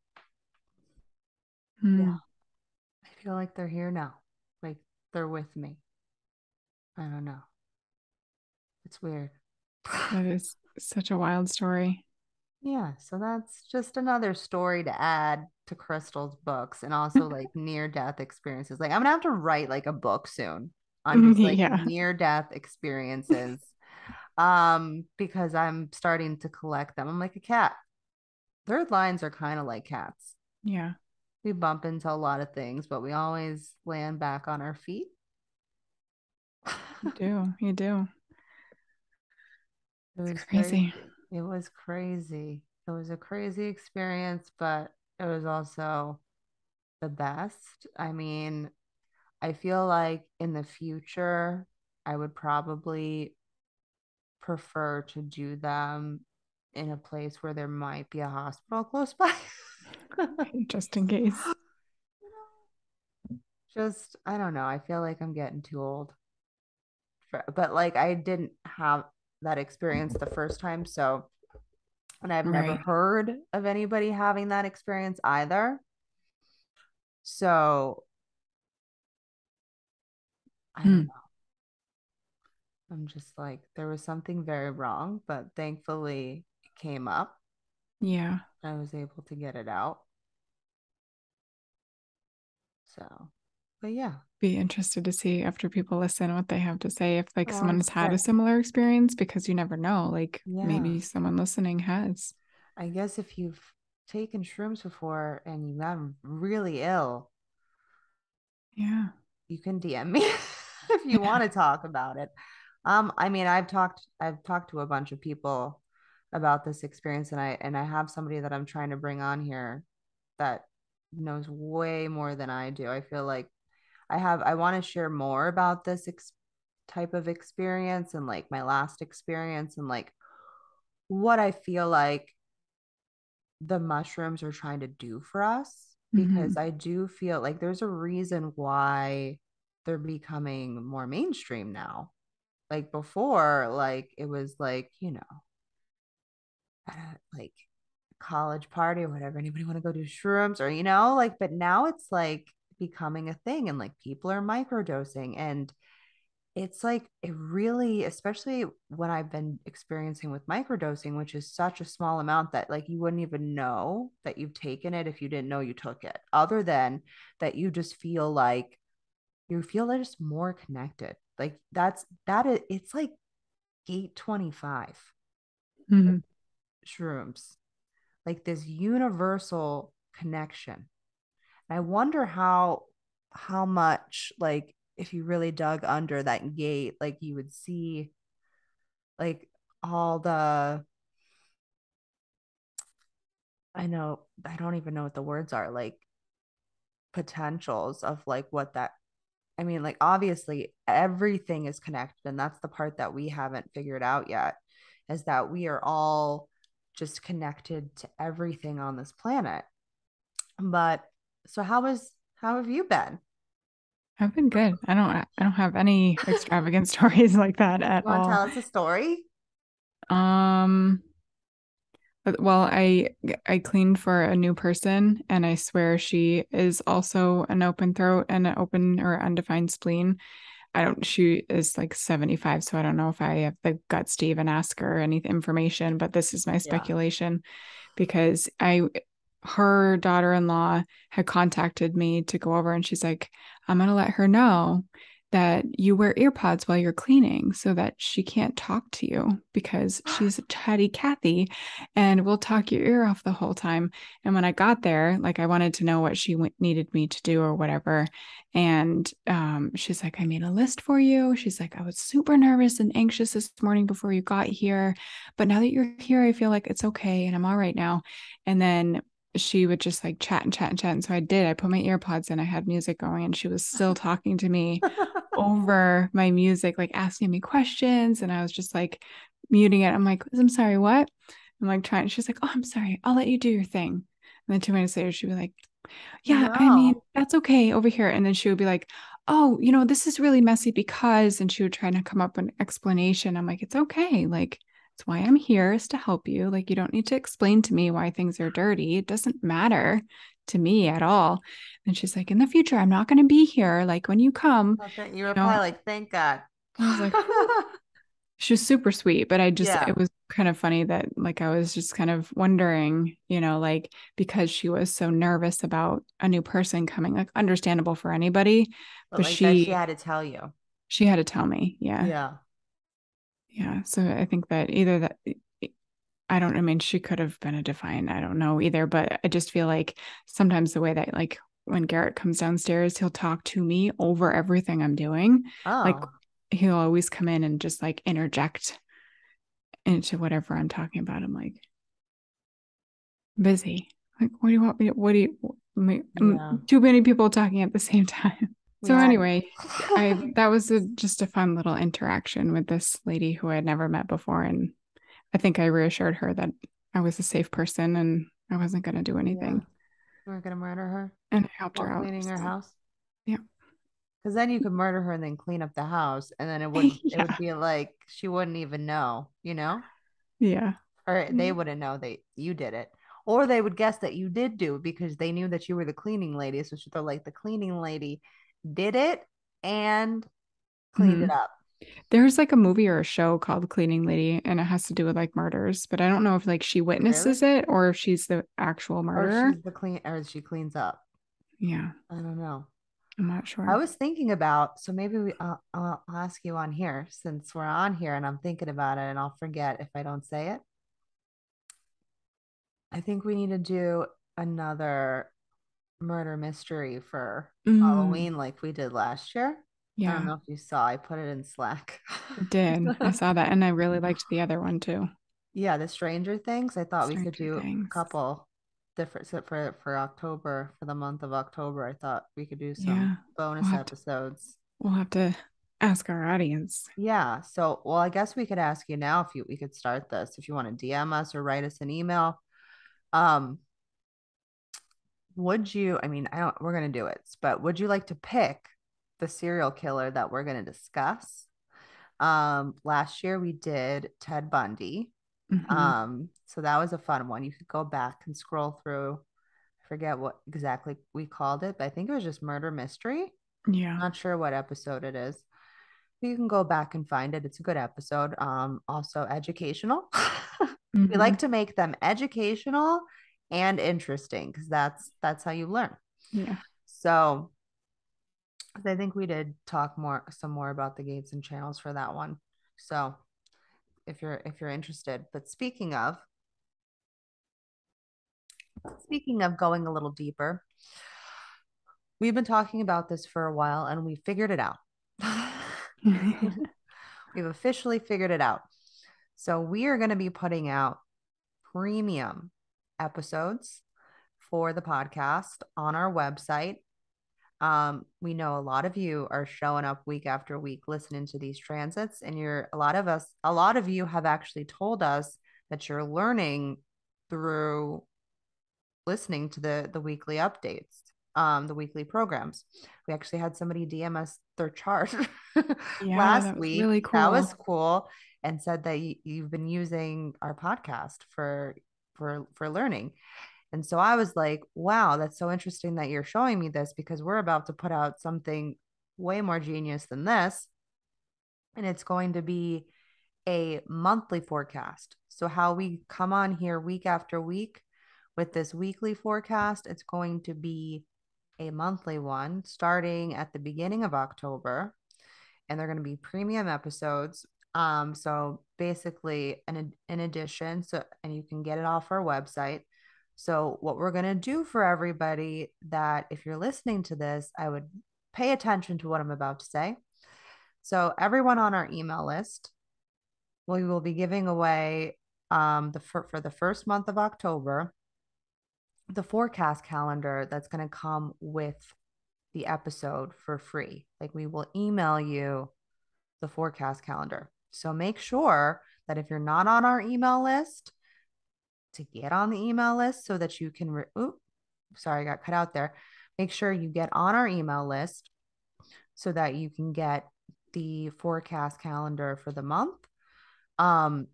yeah, Hmm. I feel like they're here now. Like they're with me. I don't know. It's weird. That is such a wild story. Yeah, so that's just another story to add to Krystle's books and also like near death experiences. Like I'm gonna have to write like a book soon on just like Yeah. near death experiences. Because I'm starting to collect them. I'm like a cat. Third lines are kind of like cats. Yeah. We bump into a lot of things, but we always land back on our feet. You do. You do. It It's was crazy. crazy. It was crazy. It was a crazy experience, but it was also the best. I mean, I feel like in the future, I would probably prefer to do them in a place where there might be a hospital close by. Just in case. Just, I don't know. I feel like I'm getting too old. But like, I didn't have that experience the first time. So, and I've never Right. heard of anybody having that experience either. So, I don't Hmm. know. I'm just like, there was something very wrong, but thankfully it came up. Yeah. I was able to get it out. So, but yeah. Be interested to see after people listen what they have to say if like Oh, someone I'm has had a sick. similar experience because you never know. Like Yeah. maybe someone listening has. I guess if you've taken shrooms before and you got really ill, Yeah. you can DM me if you want to talk about it. I mean, I've talked to a bunch of people about this experience, and I have somebody that I'm trying to bring on here that knows way more than I do. I feel like I want to share more about this type of experience and like my last experience and like what I feel like the mushrooms are trying to do for us because Hmm. I do feel like there's a reason why they're becoming more mainstream now. Like before, like it was like, like college party or whatever. Anybody want to go do shrooms or, like, but now it's like becoming a thing and like people are microdosing and it's like it really, especially when I've been experiencing with microdosing, which is such a small amount that like you wouldn't even know that you've taken it if you didn't know you took it, other than that you just feel like just more connected. Like it's like gate 25 Hmm. shrooms, like this universal connection. And I wonder how much like if you really dug under that gate, like you would see like all the I know I don't even know what the words are, like potentials of like what that I mean, like obviously everything is connected, and that's the part that we haven't figured out yet, is that we are all just connected to everything on this planet. But so how have you been? I've been good. I don't have any extravagant stories like that at You want to all. tell us a story? Um, well, I cleaned for a new person and I swear she is also an open throat and an open or undefined spleen. She is like 75, so I don't know if I have the guts to even ask her any information, but this is my Yeah. speculation because her daughter-in-law had contacted me to go over and she's like, I'm gonna let her know that you wear earpods while you're cleaning so that she can't talk to you because she's a chatty Cathy and will talk your ear off the whole time. And when I got there, like I wanted to know what she needed me to do or whatever. And she's like, I made a list for you. She's like, I was super nervous and anxious this morning before you got here. But now that you're here, I feel like it's okay and I'm all right now. And then she would just like chat and chat and chat. And so I did. I put my earpods in, I had music going, and she was still talking to me over my music, like asking me questions. And I was just like muting it. I'm like, I'm sorry, what? I'm like trying. She's like, oh, I'm sorry. I'll let you do your thing. And then 2 minutes later, she'd be like, yeah, I mean, No. that's okay over here. And then she would be like, oh, this is really messy because, and she would try to come up with an explanation. I'm like, it's okay. Like, it's why I'm here is to help you. Like, you don't need to explain to me why things are dirty. It doesn't matter to me at all. And she's like, in the future, I'm not going to be here. Like, when you come, Okay, you were you know, probably like, thank God. I was like, whew. She was super sweet, but Yeah. it was kind of funny that like I was just kind of wondering, like because she was so nervous about a new person coming, like understandable for anybody, But but like that she had to tell you. she had to tell me. Yeah. Yeah. Yeah. So I think that either that I don't, I mean, she could have been a defiant. I don't know either, but I just feel like sometimes the way that like when Garrett comes downstairs, he'll talk to me over everything I'm doing. Like Oh, he'll always come in and just like interject into whatever I'm talking about. I'm like, busy. Like, what do you want me to, what do you, yeah. too many people talking at the same time. We So had anyway, that was just a fun little interaction with this lady who I had never met before. And I think I reassured her that I was a safe person and I wasn't going to do yeah. anything. We were gonna murder her And I helped while her out. cleaning her So, house. yeah. Because then you could murder her and then clean up the house, and then it would Yeah. be like she wouldn't even know, Yeah. or they Yeah. wouldn't know that you did it, or they would guess that you did do it because they knew that you were the cleaning lady. So they're like, the cleaning lady did it and cleaned it Mhm. up. There's like a movie or a show called Cleaning Lady, and it has to do with like murders, but I don't know if like she Really? witnesses it or if she's the actual Or murderer. she's the clean, or she cleans up. Yeah, I don't know. I'm not I sure. was thinking about, so maybe I'll ask you on here since we're on here and I'm thinking about it and I'll forget if I don't say it. I think we need to do another murder mystery for Mm, Halloween like we did last year. I don't yeah, know if you saw, I put it in Slack. I did. I saw that and I really liked the other one too. Yeah, the Stranger Things. I thought we could Stranger do a Things. couple different for October, for the month of October. I thought we could do some Yeah, we'll bonus have to episodes. we'll have to ask our audience. Yeah. So, well, I guess we could ask you now if we could start this if you want to DM us or write us an email. Um, would you, I mean, I don't, we're going to do it, but would you like to pick the serial killer that we're going to discuss? Last year we did Ted Bundy. Hmm. So that was a fun one. You could go back and scroll through. I forget what exactly we called it, but I think it was just murder mystery. Yeah. Not sure what episode it is. You can go back and find it. It's a good episode. Also educational. We Hmm. like to make them educational and interesting because that's how you learn. Yeah. So I think we did talk some more about the gates and channels for that one. So if you're interested. But speaking of going a little deeper, we've been talking about this for a while and we figured it out. We've officially figured it out. So we are going to be putting out premium episodes for the podcast on our website. We know a lot of you are showing up week after week listening to these transits, and a lot of you have actually told us that you're learning through listening to the weekly updates, the weekly programs. We actually had somebody DM us their chart Yeah, last that was week. really That was cool. cool, and said that you've been using our podcast for learning. And so I was like, wow, that's so interesting that you're showing me this because we're about to put out something way more genius than this. And it's going to be a monthly forecast. So, how we come on here week after week with this weekly forecast, it's going to be a monthly one starting at the beginning of October. And they're going to be premium episodes. So basically an addition. So, and you can get it off our website. So what we're going to do for everybody that if you're listening to this, I would pay attention to what I'm about to say. So everyone on our email list, we will be giving away for the first month of October, the forecast calendar that's going to come with the episode for free. Like we will email you the forecast calendar. So make sure that if you're not on our email list, to get on the email list so that you can, sorry, I got cut out there. Make sure you get on our email list so that you can get the forecast calendar for the month. And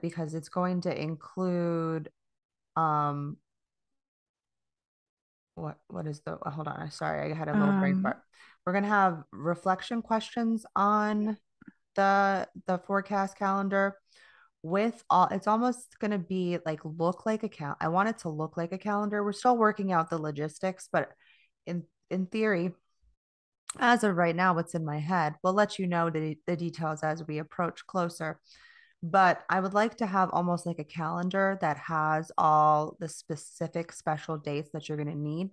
because it's going to include, what is the, hold on, sorry, I had a little brain fart. We're going to have reflection questions on the forecast calendar with all, it's almost going to be like look like a I want it to look like a calendar. We're still working out the logistics, but in theory, as of right now, what's in my head, we'll let you know the details as we approach closer. But I would like to have almost like a calendar that has all the specific special dates that you're going to need.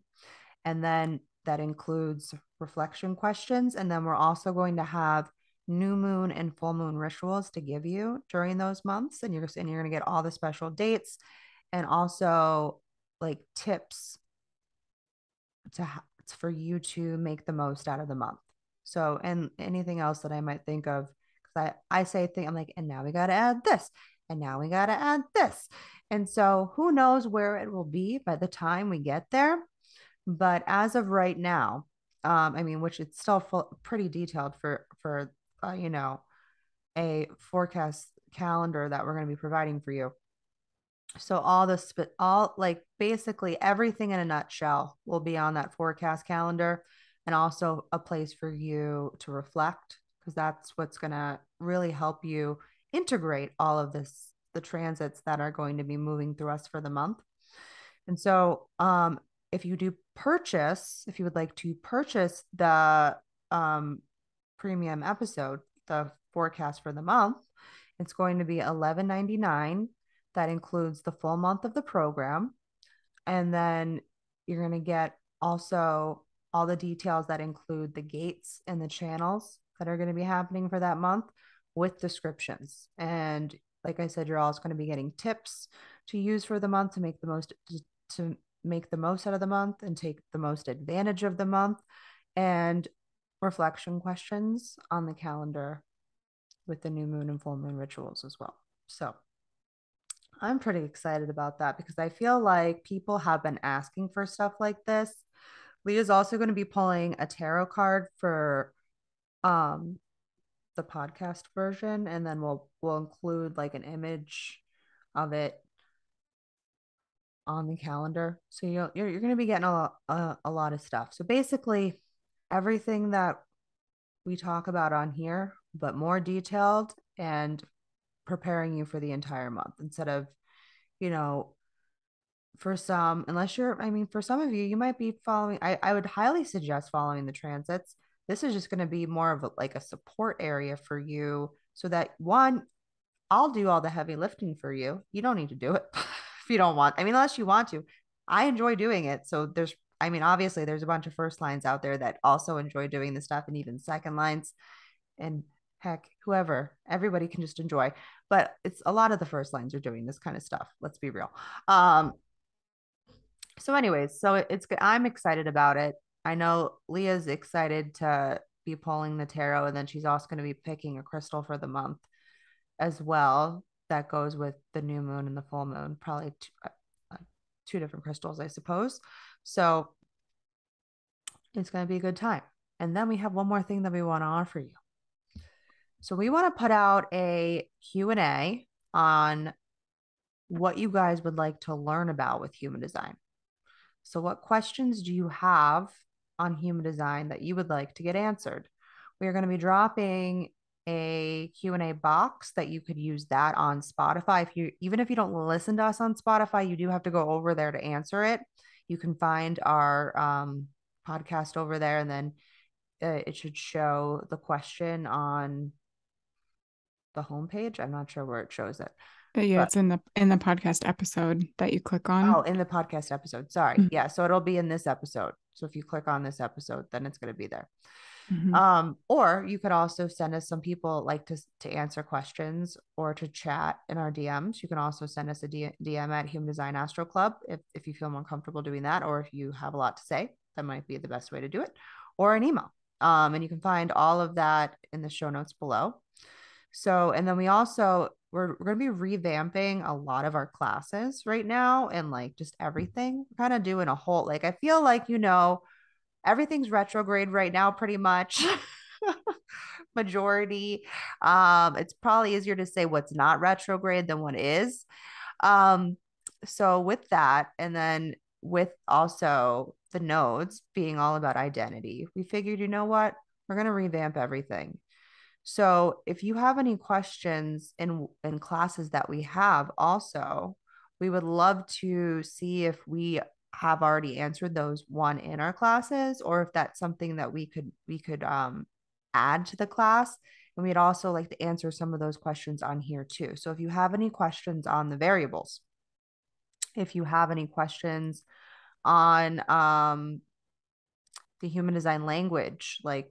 And then that includes reflection questions. And then we're also going to have new moon and full moon rituals to give you during those months. And you're going to get all the special dates and also like tips to for you to make the most out of the month. So, and anything else that I might think of, because I say thing, I'm like, and now we got to add this, and now we got to add this. And so who knows where it will be by the time we get there. But as of right now, I mean, which it's still pretty detailed for a forecast calendar that we're going to be providing for you. So all like basically everything in a nutshell will be on that forecast calendar, and also a place for you to reflect, because that's what's going to really help you integrate all of this, the transits that are going to be moving through us for the month. And so if you would like to purchase the premium episode, the forecast for the month, it's going to be $11.99. That includes the full month of the program. And then you're going to get also all the details that include the gates and the channels that are going to be happening for that month with descriptions. And like I said, you're also going to be getting tips to use for the month to make the most out of the month and take the most advantage of the month, and reflection questions on the calendar with the new moon and full moon rituals as well. So I'm pretty excited about that because I feel like people have been asking for stuff like this. Leah's also going to be pulling a tarot card for um the podcast version, and then we'll include like an image of it on the calendar. So you're going to be getting a lot of stuff. So basically everything that we talk about on here, but more detailed and preparing you for the entire month instead of, you know, for some, unless you're, I mean, for some of you, you might be following, I would highly suggest following the transits. This is just going to be more of like a support area for you so that one, I'll do all the heavy lifting for you. You don't need to do it if you don't want. I mean, unless you want to. I enjoy doing it. So I mean, obviously, there's a bunch of first lines out there that also enjoy doing this stuff, and even second lines. And heck, everybody can just enjoy. But it's a lot of the first lines are doing this kind of stuff. Let's be real. So, anyways, so it's good. I'm excited about it. I know Leah's excited to be pulling the tarot, and then she's also going to be picking a crystal for the month as well that goes with the new moon and the full moon, probably two different crystals, I suppose. So it's going to be a good time. And then we have one more thing that we want to offer you. So we want to put out a Q&A on what you guys would like to learn about with human design. So what questions do you have on human design that you would like to get answered? We are going to be dropping a Q&A box that you could use that on Spotify. Even if you don't listen to us on Spotify, you do have to go over there to answer it. You can find our podcast over there, and then it should show the question on the homepage. I'm not sure where it shows it. Yeah, it's in the podcast episode that you click on. Oh, in the podcast episode. Sorry. Mm-hmm. Yeah. So it'll be in this episode. So if you click on this episode, then it's going to be there. Mm-hmm. Or you could also send us, some people like to answer questions or to chat in our DMs. You can also send us a DM at Human Design Astro Club if you feel more comfortable doing that, or if you have a lot to say, that might be the best way to do it, or an email. And you can find all of that in the show notes below. So, and then we're going to be revamping a lot of our classes right now and like just everything. We're kind of doing a whole, like, I feel like, everything's retrograde right now, pretty much. Majority. It's probably easier to say what's not retrograde than what is. Um, so with that, and then with also the nodes being all about identity, we figured, you know what? We're going to revamp everything. So if you have any questions in classes that we have also, we would love to see if we have already answered those one in our classes, or if that's something that we could add to the class. And we'd also like to answer some of those questions on here too. So if you have any questions on the variables, if you have any questions on the human design language, like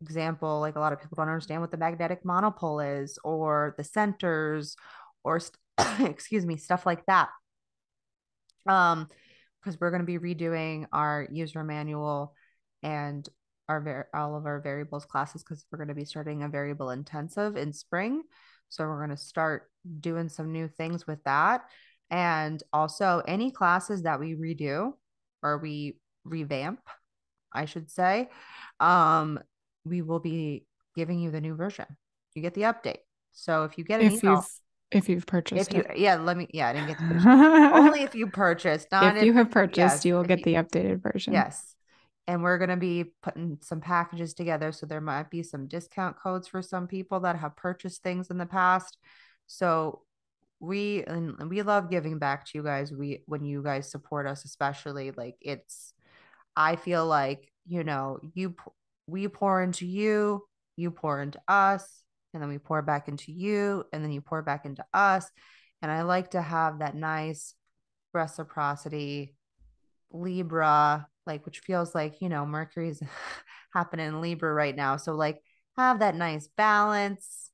example, like a lot of people don't understand what the magnetic monopole is or the centers or excuse me, stuff like that. Because we're going to be redoing our user manual and all of our variables classes, because we're going to be starting a variable intensive in spring. So we're going to start doing some new things with that. And also any classes that we redo or we revamp, I should say, um, we will be giving you the new version. You get the update. So if you get an If email, you've purchased it. I didn't get to finish. Only if you purchase, not If if, you have purchased, yes, you will if get you, the updated version. yes. And we're going to be putting some packages together. So there might be some discount codes for some people that have purchased things in the past. So we love giving back to you guys. When you guys support us, especially, like, I feel like, we pour into you, you pour into us, and then we pour back into you, and then you pour back into us. And I like to have that nice reciprocity, Libra, like, which feels like, Mercury's happening in Libra right now. So, like, have that nice balance,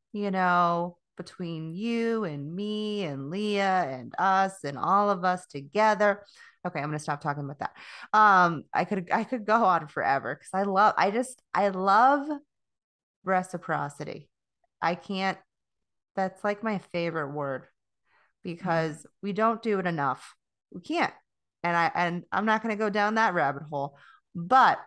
between you and me and Leah and us and all of us together. Okay, I'm gonna stop talking about that. I could go on forever because I love reciprocity. I can't, that's like my favorite word because we don't do it enough. We can't. And I'm not going to go down that rabbit hole, but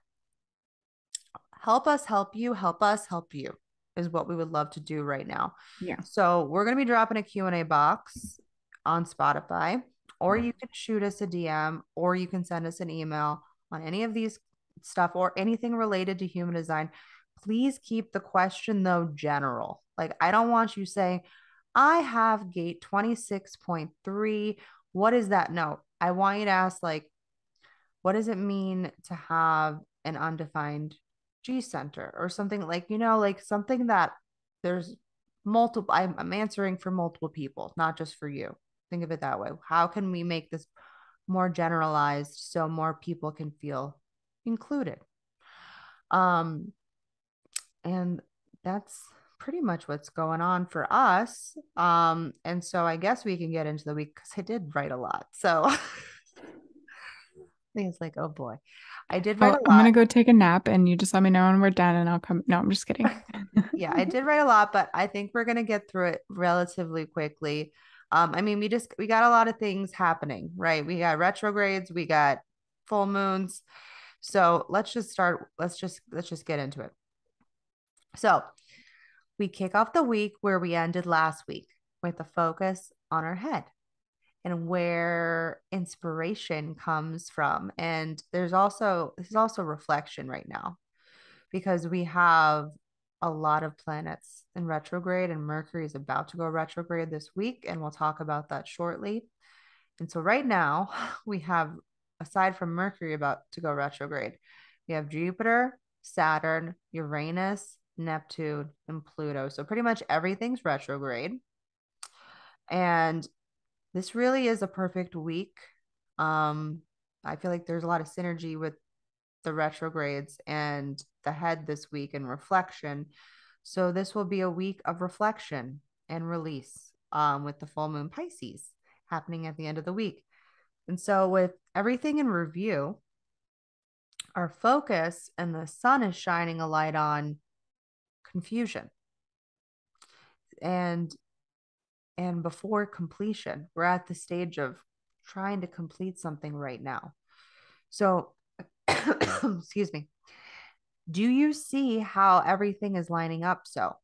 help us help us help you is what we would love to do right now. Yeah. So we're going to be dropping a Q&A box on Spotify, or you can shoot us a DM, or you can send us an email on any of these stuff or anything related to human design. Please keep the question though general. Like, I don't want you saying, I have gate 26.3. What is that? No, I want you to ask, like, what does it mean to have an undefined G center or something, like, like something that there's multiple, I'm answering for multiple people, not just for you. Think of it that way. How can we make this more generalized so more people can feel included? Um, and that's pretty much what's going on for us. And so I guess we can get into the week because I did write a lot. So I think it's like, oh boy, I did write Well, a I'm lot. gonna go take a nap and you just let me know when we're done and I'll come. No, I'm just kidding. Yeah, I did write a lot, but I think we're gonna get through it relatively quickly. I mean, we got a lot of things happening, right? We got retrogrades, we got full moons. So let's just get into it. So we kick off the week where we ended last week with a focus on our head and where inspiration comes from. And this is also reflection right now, because we have a lot of planets in retrograde, and Mercury is about to go retrograde this week, and we'll talk about that shortly. And so right now we have, aside from Mercury about to go retrograde, we have Jupiter, Saturn, Uranus, Neptune, and Pluto. So pretty much everything's retrograde. And this really is a perfect week. Um, I feel like there's a lot of synergy with the retrogrades and the head this week and reflection. So this will be a week of reflection and release, with the full moon Pisces happening at the end of the week. And so with everything in review, our focus and the sun is shining a light on confusion. and before completion. We're at the stage of trying to complete something right now. So, excuse me. Do you see how everything is lining up? So,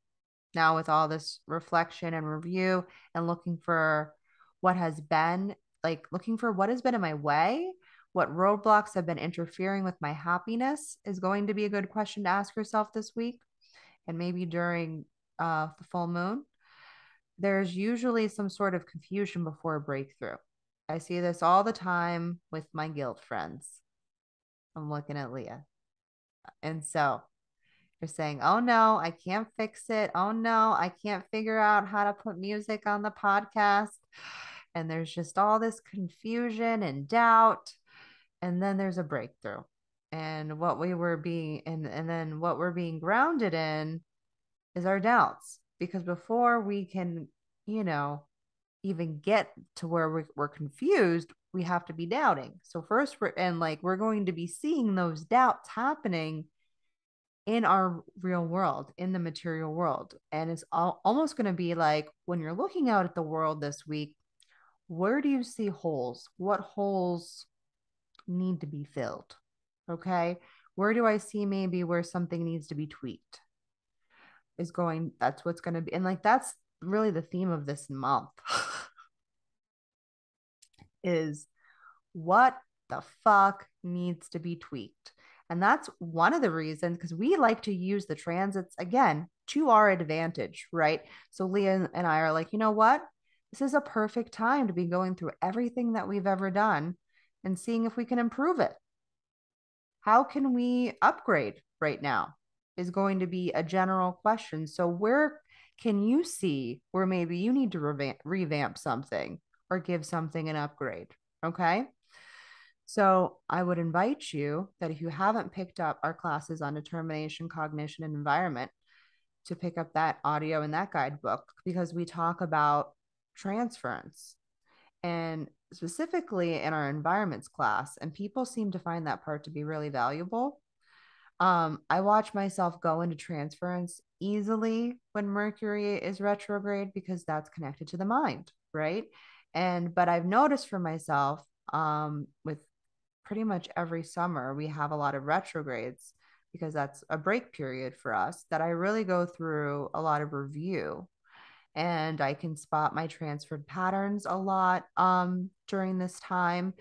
now with all this reflection and review and looking for what has been, like looking for what has been in my way, what roadblocks have been interfering with my happiness is going to be a good question to ask yourself this week. And maybe during the full moon, there's usually some sort of confusion before a breakthrough. I see this all the time with my guild friends. I'm looking at Leah. And so you're saying, oh no, I can't fix it. Oh no, I can't figure out how to put music on the podcast. And there's just all this confusion and doubt. And then there's a breakthrough. And what we were being, and then what we're being grounded in is our doubts. Because before we can, you know, even get to where we're confused, we have to be doubting. So first we're going to be seeing those doubts happening in our real world, in the material world. And it's almost going to be like when you're looking out at the world this week, where do you see holes? What holes need to be filled? Okay. Where do I see maybe where something needs to be tweaked? That's what's going to be. And like, that's really the theme of this month is what the fuck needs to be tweaked. And that's one of the reasons because we like to use the transits again to our advantage, right? So Leah and I are like, you know what? This is a perfect time to be going through everything that we've ever done and seeing if we can improve it. How can we upgrade right now? Is going to be a general question. So, where can you see where maybe you need to revamp something or give something an upgrade? Okay. So I would invite you that if you haven't picked up our classes on determination, cognition, and environment, to pick up that audio and that guidebook because we talk about transference and specifically in our environments class. And people seem to find that part to be really valuable. I watch myself go into transference easily when Mercury is retrograde because that's connected to the mind, right? But I've noticed for myself with pretty much every summer we have a lot of retrogrades because that's a break period for us that I really go through a lot of review and I can spot my transferred patterns a lot during this time.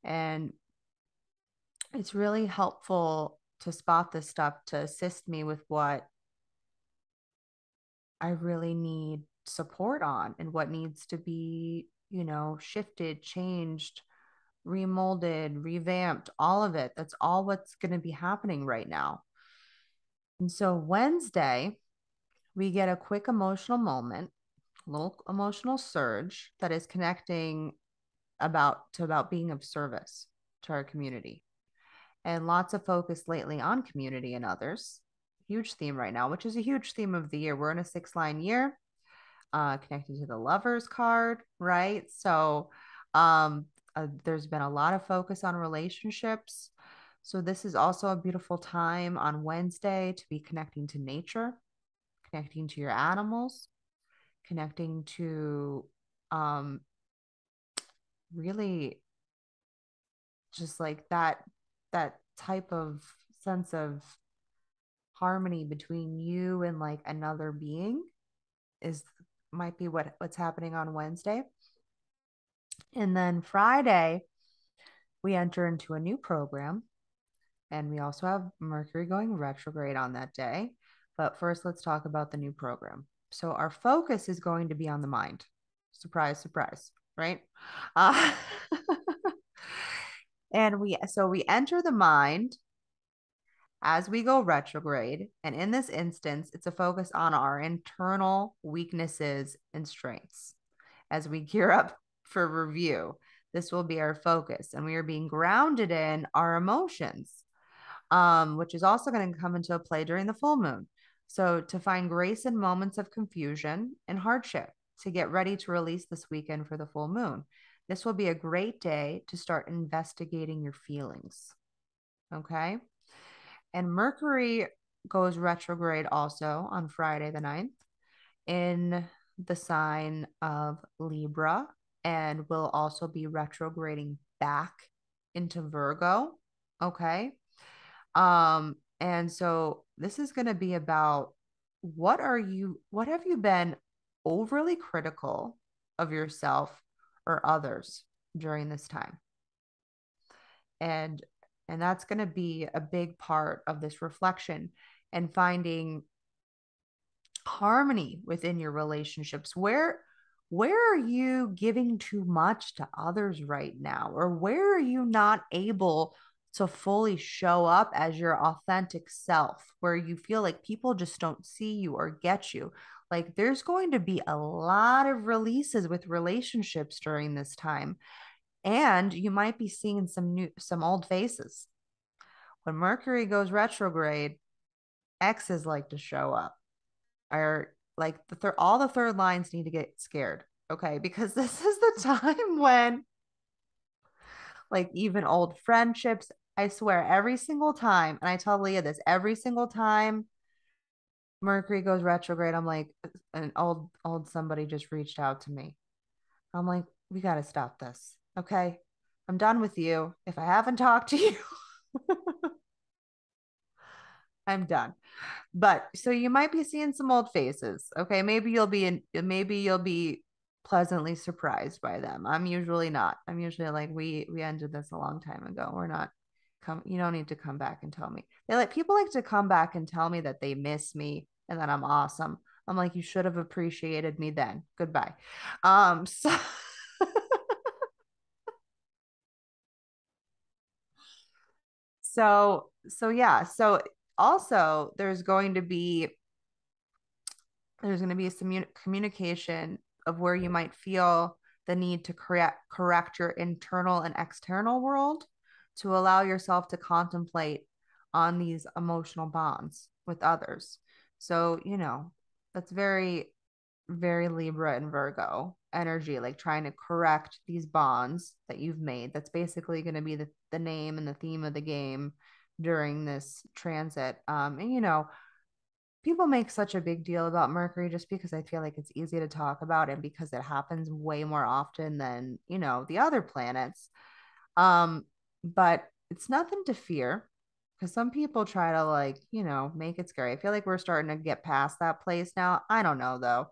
And it's really helpful to spot this stuff to assist me with what I really need support on and what needs to be, shifted, changed, remolded, revamped, all of it. That's all what's going to be happening right now. And so Wednesday, we get a quick emotional moment, a little emotional surge that is connecting about being of service to our community. And lots of focus lately on community and others. Huge theme right now, which is a huge theme of the year. We're in a 6-line year, connected to the lovers card, right? So there's been a lot of focus on relationships. So this is also a beautiful time on Wednesday to be connecting to nature, connecting to your animals, connecting to really just like that type of sense of harmony between you and like another being is might be what's happening on Wednesday. And then Friday, we enter into a new program. And we also have Mercury going retrograde on that day. But first, let's talk about the new program. So, our focus is going to be on the mind. Surprise, surprise, right? Uh, and we enter the mind as we go retrograde. And in this instance, it's a focus on our internal weaknesses and strengths. As we gear up for review, this will be our focus. And we are being grounded in our emotions, which is also going to come into play during the full moon. So, to find grace in moments of confusion and hardship, to get ready to release this weekend for the full moon. This will be a great day to start investigating your feelings. Okay. And Mercury goes retrograde also on Friday the 9th in the sign of Libra and will also be retrograding back into Virgo. Okay. And so this is going to be about what have you been overly critical of yourself or others during this time? And and that's going to be a big part of this reflection and finding harmony within your relationships. Where are you giving too much to others right now, or where are you not able to fully show up as your authentic self, where you feel like people just don't see you or get you? Like there's going to be a lot of releases with relationships during this time, and you might be seeing some old faces. When Mercury goes retrograde, exes like to show up, are like all the third lines need to get scared. Okay, because this is the time when like even old friendships, I swear every single time, and I tell Leah this every single time Mercury goes retrograde, I'm like, an old somebody just reached out to me. I'm like, we got to stop this. Okay, I'm done with you. If I haven't talked to you, I'm done. But so you might be seeing some old faces. Okay. Maybe you'll be pleasantly surprised by them. I'm usually not. I'm usually like, we ended this a long time ago. We're not you don't need to come back and tell me. People like to come back and tell me that they miss me and that I'm awesome. I'm like, you should have appreciated me then. Goodbye. So so yeah. So also there's going to be some communication of where you might feel the need to correct your internal and external world to allow yourself to contemplate on these emotional bonds with others. So, that's very, very Libra and Virgo energy, like trying to correct these bonds that you've made. That's basically going to be the name and the theme of the game during this transit. And, people make such a big deal about Mercury just because I feel like it's easy to talk about and because it happens way more often than, the other planets. Um, but it's nothing to fear because some people try to make it scary. I feel like we're starting to get past that place now. I don't know though.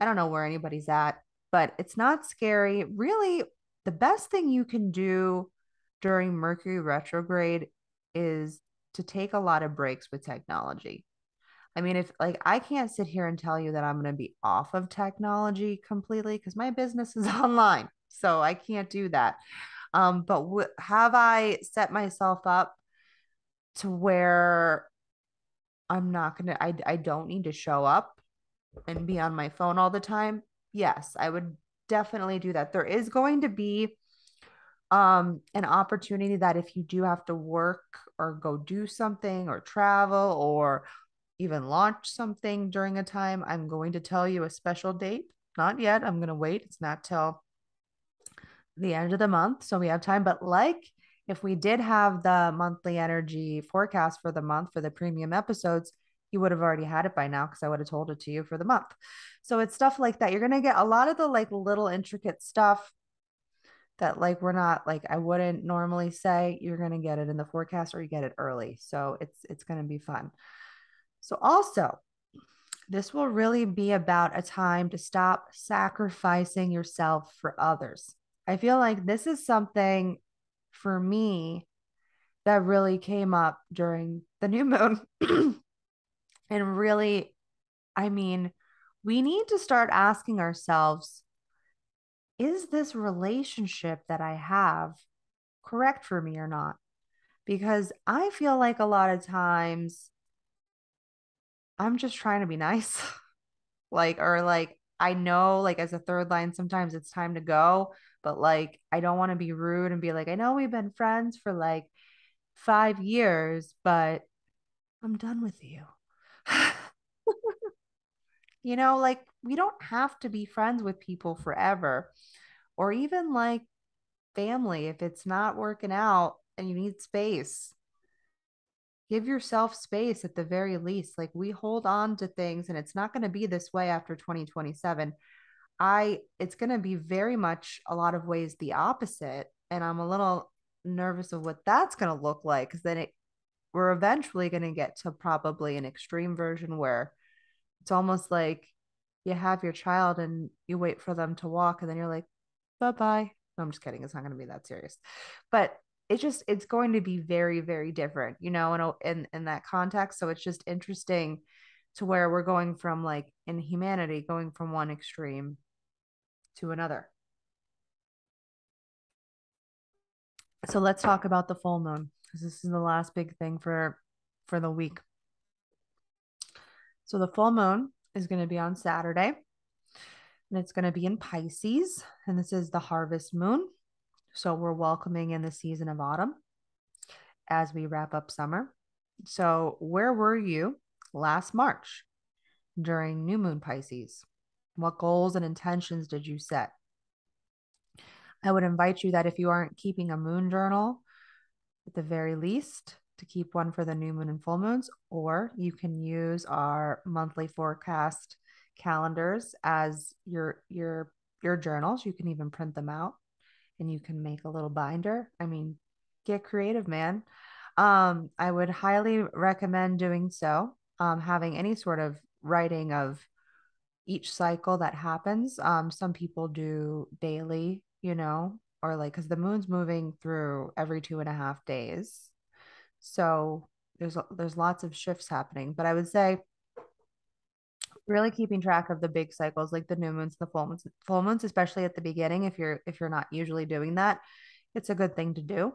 I don't know where anybody's at, but it's not scary. Really, the best thing you can do during Mercury retrograde is to take a lot of breaks with technology. I mean, if like I can't sit here and tell you that I'm going to be off of technology completely because my business is online. So I can't do that. But have I set myself up to where I'm not going to, I don't need to show up and be on my phone all the time? Yes, I would definitely do that. There is going to be an opportunity that if you do have to work or go do something or travel or even launch something during a time, I'm going to tell you a special date. Not yet. I'm going to wait. It's not till the end of the month. So we have time. But like if we did have the monthly energy forecast for the month for the premium episodes, you would have already had it by now because I would have told it to you for the month. So it's stuff like that. You're going to get a lot of the like little intricate stuff that like we're not like I wouldn't normally say. You're going to get it in the forecast or you get it early. So it's going to be fun. So also, this will really be about a time to stop sacrificing yourself for others. I feel like this is something for me that really came up during the new moon. And really, I mean, we need to start asking ourselves, is this relationship that I have correct for me or not? Because I feel like a lot of times I'm just trying to be nice. Or like I know like as a third line sometimes it's time to go, but like I don't want to be rude and be like, I know we've been friends for like 5 years, but I'm done with you. Like we don't have to be friends with people forever or even like family if it's not working out and you need space. give yourself space at the very least. Like we hold on to things and it's not going to be this way after 2027. It's going to be very much a lot of ways the opposite. And I'm a little nervous of what that's going to look like because we're eventually going to get to probably an extreme version where it's almost like you have your child and you wait for them to walk and then you're like, bye bye. No, I'm just kidding. It's not going to be that serious. But it's going to be very, very different, in that context. So it's just interesting to where we're going from like in humanity, going from one extreme to another. So let's talk about the full moon because this is the last big thing for the week. So the full moon is going to be on Saturday and it's going to be in Pisces and this is the harvest moon. So we're welcoming in the season of autumn as we wrap up summer. So where were you last March during new moon Pisces? What goals and intentions did you set? I would invite you that if you aren't keeping a moon journal, at the very least, to keep one for the new moon and full moons, or you can use our monthly forecast calendars as your journals. You can even print them out and you can make a little binder. I mean, get creative, man. I would highly recommend doing so. Having any sort of writing of each cycle that happens. Some people do daily, or like because the moon's moving through every 2.5 days. So there's lots of shifts happening. But I would say really keeping track of the big cycles like the new moons, the full moons, especially at the beginning, if you're not usually doing that, it's a good thing to do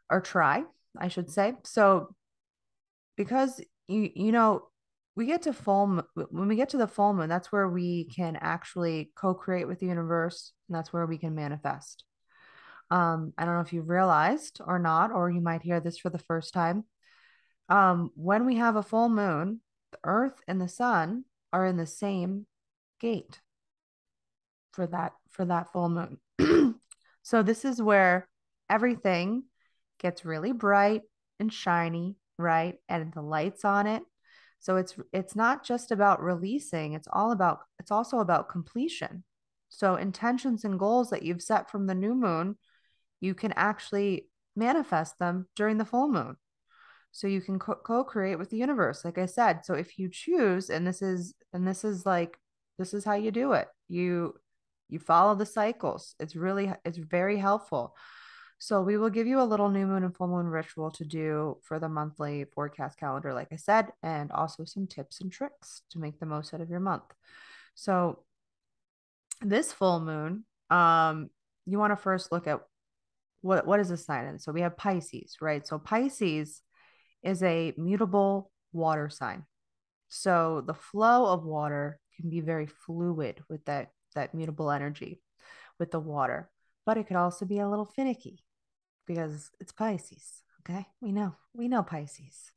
or try, I should say. So because we get to when we get to the full moon, that's where we can actually co-create with the universe, and that's where we can manifest. I don't know if you've realized or not, or you might hear this for the first time. When we have a full moon, the earth and the sun are in the same gate for that full moon. So this is where everything gets really bright and shiny, right? And the lights on it. So it's not just about releasing, it's also about completion. So intentions and goals that you've set from the new moon, you can actually manifest them during the full moon. So you can co-create with the universe, like I said. So if you choose, and this is how you do it. You follow the cycles. It's very helpful. So we will give you a little new moon and full moon ritual to do for the monthly forecast calendar, like I said, and also some tips and tricks to make the most out of your month. So this full moon, you want to first look at what is the sign in. So we have Pisces, right? So Pisces is a mutable water sign. So the flow of water can be very fluid with that mutable energy with the water, but it could also be a little finicky because it's Pisces. Okay, we know Pisces.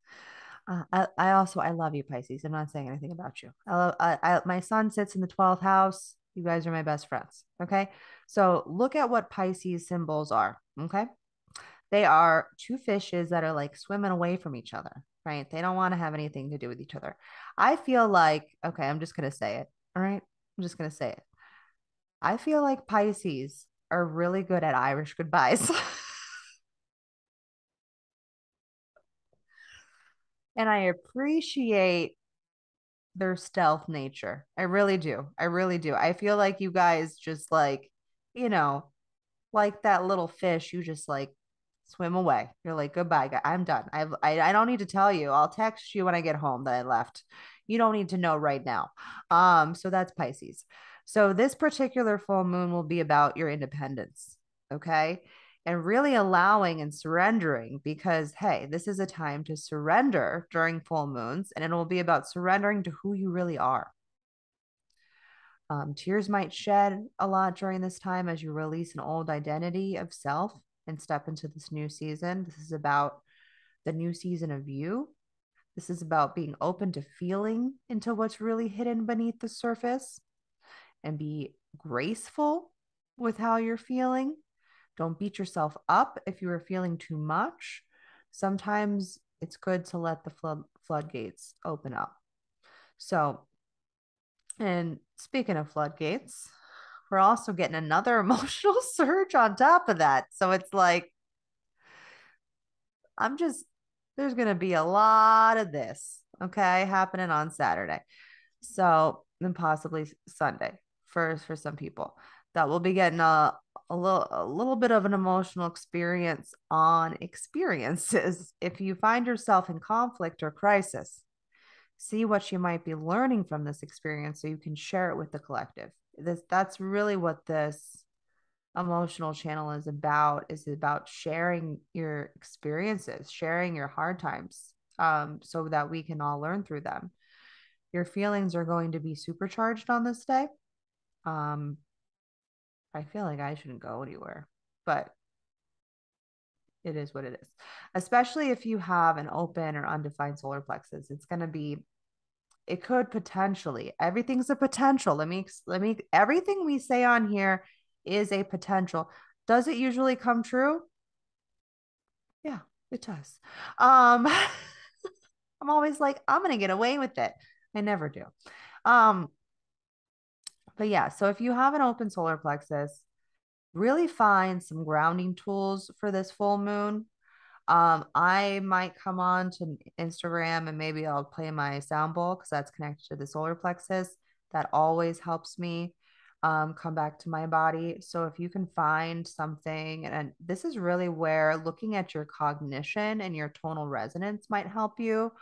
I love you, Pisces. I'm not saying anything about you. My son sits in the 12th house. You guys are my best friends. Okay, so look at what Pisces symbols are. Okay, they are two fishes that are like swimming away from each other, right? They don't want to have anything to do with each other. I feel like, okay, I'm just going to say it. All right. I'm just going to say it. I feel like Pisces are really good at Irish goodbyes. And I appreciate their stealth nature. I really do. I really do. I feel like you guys just like, you know, like that little fish, you just like swim away. You're like, goodbye, guy. I'm done. I don't need to tell you. I'll text you when I get home that I left. You don't need to know right now. So that's Pisces. So this particular full moon will be about your independence. Okay. And really allowing and surrendering because, hey, this is a time to surrender during full moons, and it will be about surrendering to who you really are. Tears might shed a lot during this time as you release an old identity of self and step into this new season. This is about the new season of you. This is about being open to feeling into what's really hidden beneath the surface and be graceful with how you're feeling. Don't beat yourself up if you are feeling too much. Sometimes it's good to let the floodgates open up. So, and speaking of floodgates, we're also getting another emotional surge on top of that. So it's like, I'm just, there's going to be a lot of this, okay, happening on Saturday. So, and possibly Sunday for some people that will be getting a little bit of an emotional experience on experiences. If you find yourself in conflict or crisis, see what you might be learning from this experience so you can share it with the collective. That's really what this emotional channel is about sharing your experiences, sharing your hard times, so that we can all learn through them. Your feelings are going to be supercharged on this day. um I feel like I shouldn't go anywhere, but it is what it is. Especially if you have an open or undefined solar plexus, it's going to be, it could potentially, everything's a potential. Let me everything we say on here is a potential. Does it usually come true? Yeah, it does. I'm always like, I'm gonna get away with it. I never do. um but yeah, so if you have an open solar plexus, really find some grounding tools for this full moon. I might come on to Instagram and maybe I'll play my sound bowl because that's connected to the solar plexus. That always helps me come back to my body. So if you can find something, and this is really where looking at your cognition and your tonal resonance might help you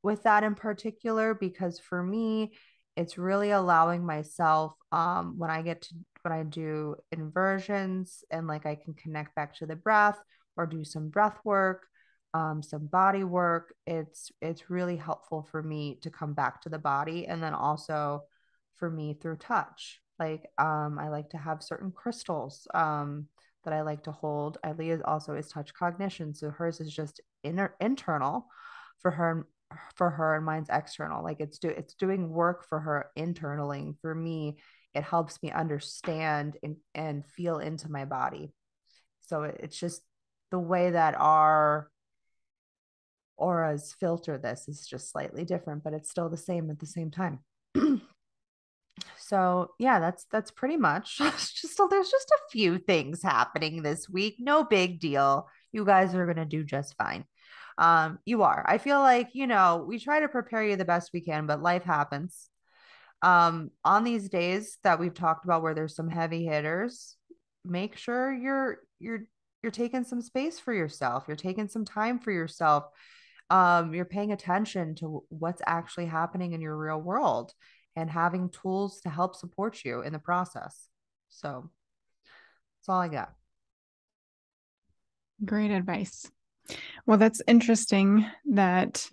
with that in particular, because for me, it's really allowing myself, when I do inversions and like I can connect back to the breath or do some breath work, some body work. It's really helpful for me to come back to the body, and then also for me through touch. Like, I like to have certain crystals that I like to hold. Leah also is touch cognition, so hers is just internal for her, and mine's external. Like it's doing work for her internally. For me, it helps me understand and feel into my body. So it's just the way that our auras filter this is just slightly different, but it's still the same at the same time. So yeah, that's pretty much there's just a few things happening this week. No big deal. You guys are gonna do just fine. You are. I feel like, we try to prepare you the best we can, but life happens. On these days that we've talked about where there's some heavy hitters, make sure you're taking some space for yourself. You're taking some time for yourself. You're paying attention to what's actually happening in your real world and having tools to help support you in the process. So that's all I got. Great advice. Well, that's interesting that,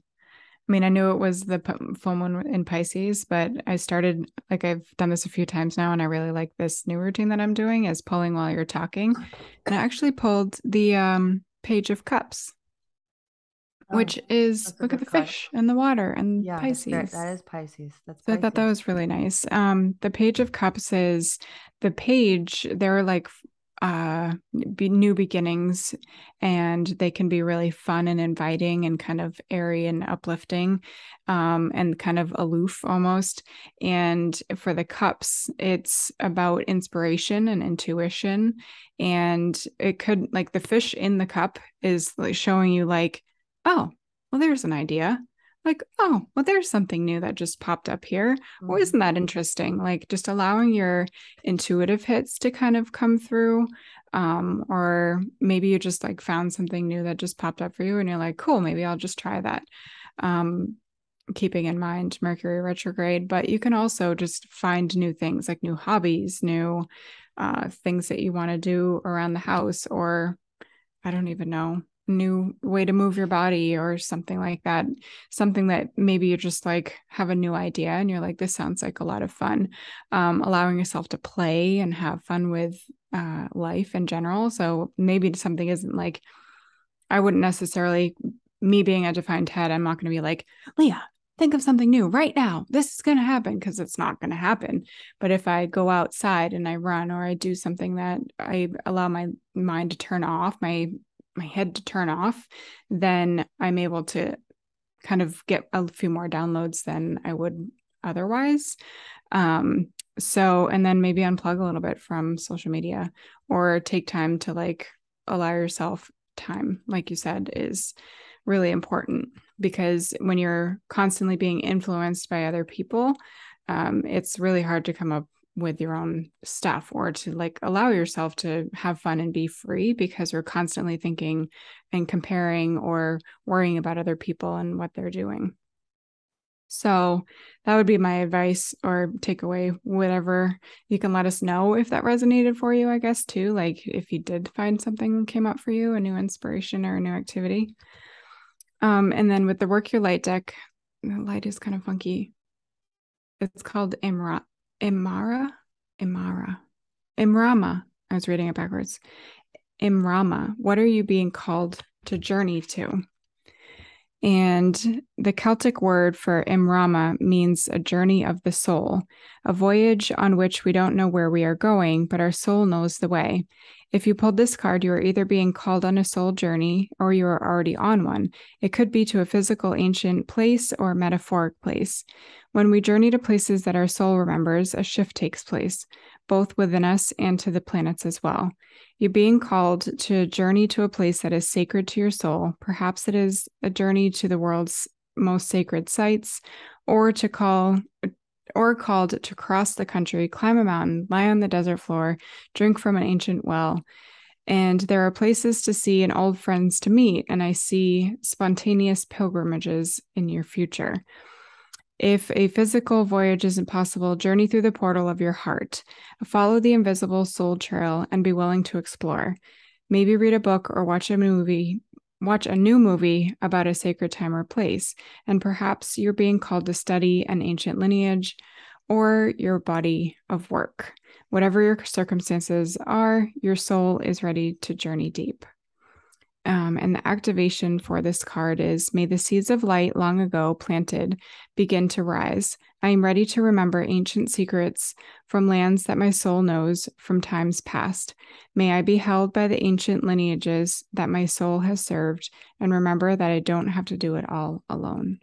I mean, I knew it was the full moon in Pisces, but I've done this a few times now, and I really like this new routine that I'm doing is pulling while you're talking. And I actually pulled the Page of Cups, which is, look at the card. fish and the water and Yeah, Pisces. that is Pisces. That's So I thought that was really nice. The Page of Cups is the page, they're like new beginnings, and they can be really fun and inviting and kind of airy and uplifting, and kind of aloof almost. And for the cups, it's about inspiration and intuition. And it could, like, the fish in the cup is like showing you like, oh, well, there's an idea. Like, oh, well, there's something new that just popped up here. Well, isn't that interesting? Like, just allowing your intuitive hits to kind of come through. Or maybe you just like found something new that just popped up for you and you're like, cool, maybe I'll just try that. Keeping in mind Mercury retrograde, but you can also just find new things, like new hobbies, new things that you want to do around the house, or I don't even know, new way to move your body or something like that. Something that maybe you just like have a new idea and you're like, this sounds like a lot of fun. Allowing yourself to play and have fun with life in general. So maybe something isn't like, I wouldn't necessarily, me being a defined head, I'm not going to be like, Leah, think of something new right now. This is going to happen, because it's not going to happen. But if I go outside and I run, or I do something that I allow my mind to turn off, my my head to turn off, then I'm able to kind of get a few more downloads than I would otherwise. Um, and then maybe unplug a little bit from social media or take time to like allow yourself time, like you said, is really important because when you're constantly being influenced by other people, it's really hard to come up with your own stuff or to like allow yourself to have fun and be free because we're constantly thinking and comparing or worrying about other people and what they're doing. So that would be my advice or takeaway, whatever. You can let us know if that resonated for you, I guess, too. Like if you did find something came up for you, a new inspiration or a new activity. And then with the Work Your Light deck, the light is kind of funky. It's called Imara, Imrama. I was reading it backwards. Imrama. What are you being called to journey to? And the Celtic word for Imrama means a journey of the soul, a voyage on which we don't know where we are going, but our soul knows the way. If you pulled this card, you are either being called on a soul journey or you are already on one. It could be to a physical ancient place or metaphoric place. When we journey to places that our soul remembers, a shift takes place, both within us and to the planets as well. You're being called to journey to a place that is sacred to your soul. Perhaps it is a journey to the world's most sacred sites, or to call or called to cross the country, climb a mountain, lie on the desert floor, drink from an ancient well. And there are places to see and old friends to meet, and I see spontaneous pilgrimages in your future. If a physical voyage isn't possible, journey through the portal of your heart. Follow the invisible soul trail and be willing to explore. Maybe read a book or watch a new movie about a sacred time or place. And perhaps you're being called to study an ancient lineage or your body of work. Whatever your circumstances are, your soul is ready to journey deep. And the activation for this card is may the seeds of light long ago planted begin to rise. I am ready to remember ancient secrets from lands that my soul knows from times past. May I be held by the ancient lineages that my soul has served and remember that I don't have to do it all alone.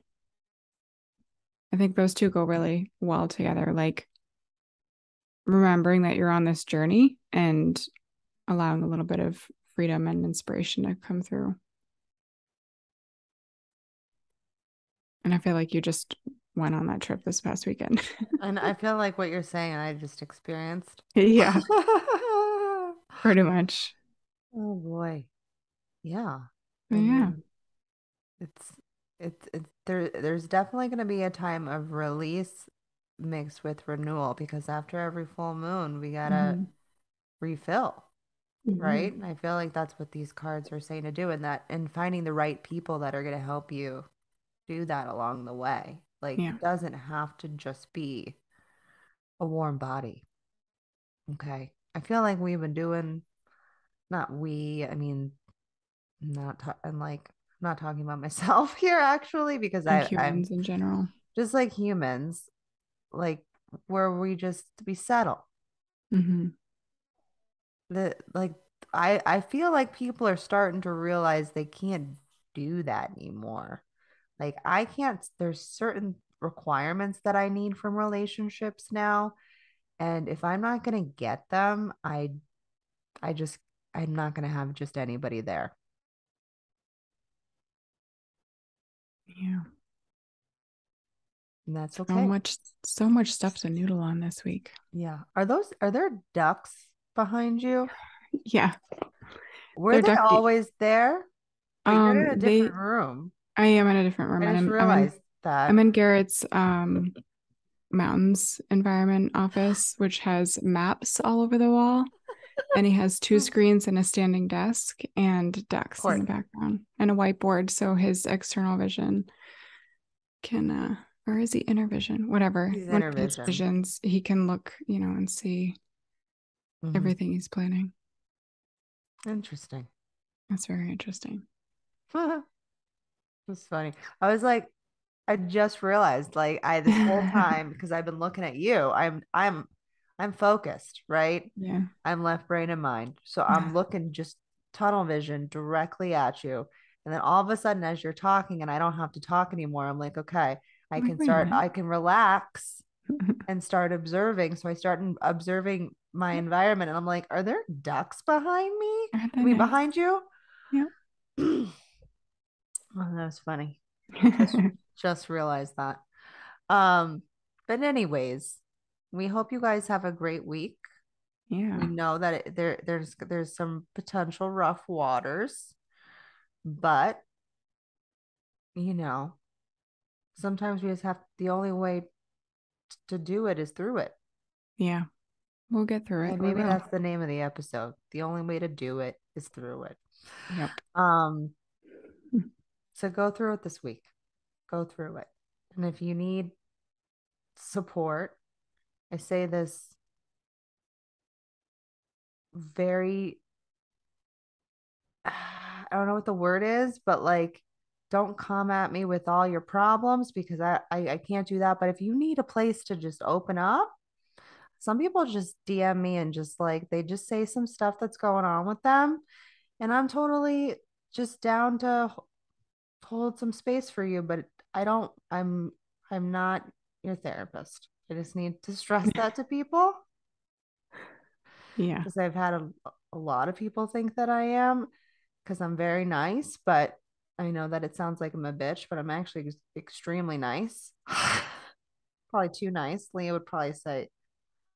I think those two go really well together, like remembering that you're on this journey and allowing a little bit of freedom and inspiration to come through. And I feel like you just went on that trip this past weekend. And I feel like what you're saying, I just experienced. Yeah, pretty much. Oh boy. Yeah. But I yeah. mean, it's there's definitely going to be a time of release mixed with renewal because after every full moon, we gotta Mm-hmm. refill, Mm-hmm. right? And I feel like that's what these cards are saying to do, and that and finding the right people that are going to help you do that along the way. Like Yeah. it doesn't have to just be a warm body. Okay. I feel like we've been doing, not we, I mean, not and like I'm not talking about myself here actually because Like I'm humans in general. just like humans, like where we settle. Mm-hmm. The like I feel like people are starting to realize they can't do that anymore. Like I can't, there's certain requirements that I need from relationships now. And if I'm not gonna get them, I just I'm not gonna have just anybody there. Yeah. And that's So okay. much, so much stuff to noodle on this week. Yeah. Are there ducks behind you? Yeah. Were They're they ducky. always there? But you're in a different They room. I am in a different room I and just I'm in realized that. I'm in Garrett's mountains environment office, which has maps all over the wall. And he has two Of screens and a standing desk and ducks in the course, background and a whiteboard. So his external vision can, or is he inner vision? Whatever. he's One of his intervision. visions, he can look, and see Hmm. everything he's planning. Interesting. That's very interesting. It's funny. I was like, I just realized, like, I this whole time because I've been looking at you. I'm focused, right? Yeah. I'm left brain and mind, so I'm looking just tunnel vision directly at you. And then all of a sudden, as you're talking, and I don't have to talk anymore, I'm like, okay, I'm like, wait a minute. I can relax and start observing. So I start observing my environment, and I'm like, are there ducks behind me? Aren't I they mean, nice? behind you? Yeah. Oh, that was funny. Just realized that. But anyways, we hope you guys have a great week. We Yeah. know that there's some potential rough waters, but you know, sometimes we just have the only way to do it is through it. Yeah. We'll get through it. And We maybe will. that's the name of the episode. The only way to do it is through it. Yep. Um, so go through it this week. Go through it. And if you need support, I say this very I don't know what the word is, but like don't come at me with all your problems because I can't do that. But if you need a place to just open up, some people just DM me and just like they just say some stuff that's going on with them. And I'm totally just down to hold some space for you, but I'm not your therapist. I just need to stress that to people Yeah. because I've had a lot of people think that I am because I'm very nice, but I know that it sounds like I'm a bitch, but I'm actually extremely nice. Probably too nice. Leah would probably say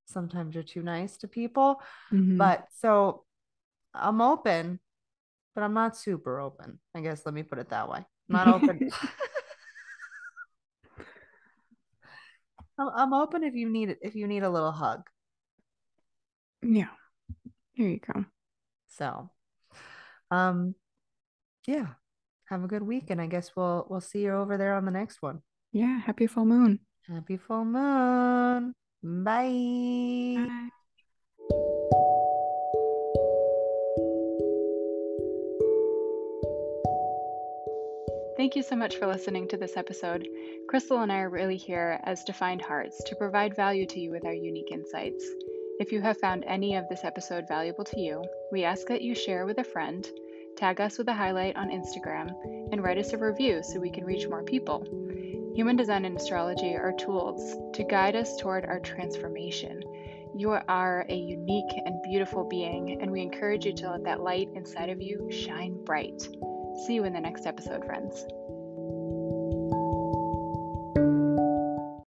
sometimes you're too nice to people. Mm-hmm. But so I'm open, but I'm not super open. I guess let me put it that way. I'm not open. I'm open if you need a little hug. Yeah. Here you go. So um yeah. Have a good week and I guess we'll see you over there on the next one. Yeah. Happy full moon. Happy full moon. Bye. Bye. Thank you so much for listening to this episode. Krystle and I are really here as defined hearts to provide value to you with our unique insights. If you have found any of this episode valuable to you, we ask that you share with a friend, tag us with a highlight on Instagram, and write us a review so we can reach more people. Human design and astrology are tools to guide us toward our transformation. You are a unique and beautiful being, and we encourage you to let that light inside of you shine bright. See you in the next episode, friends.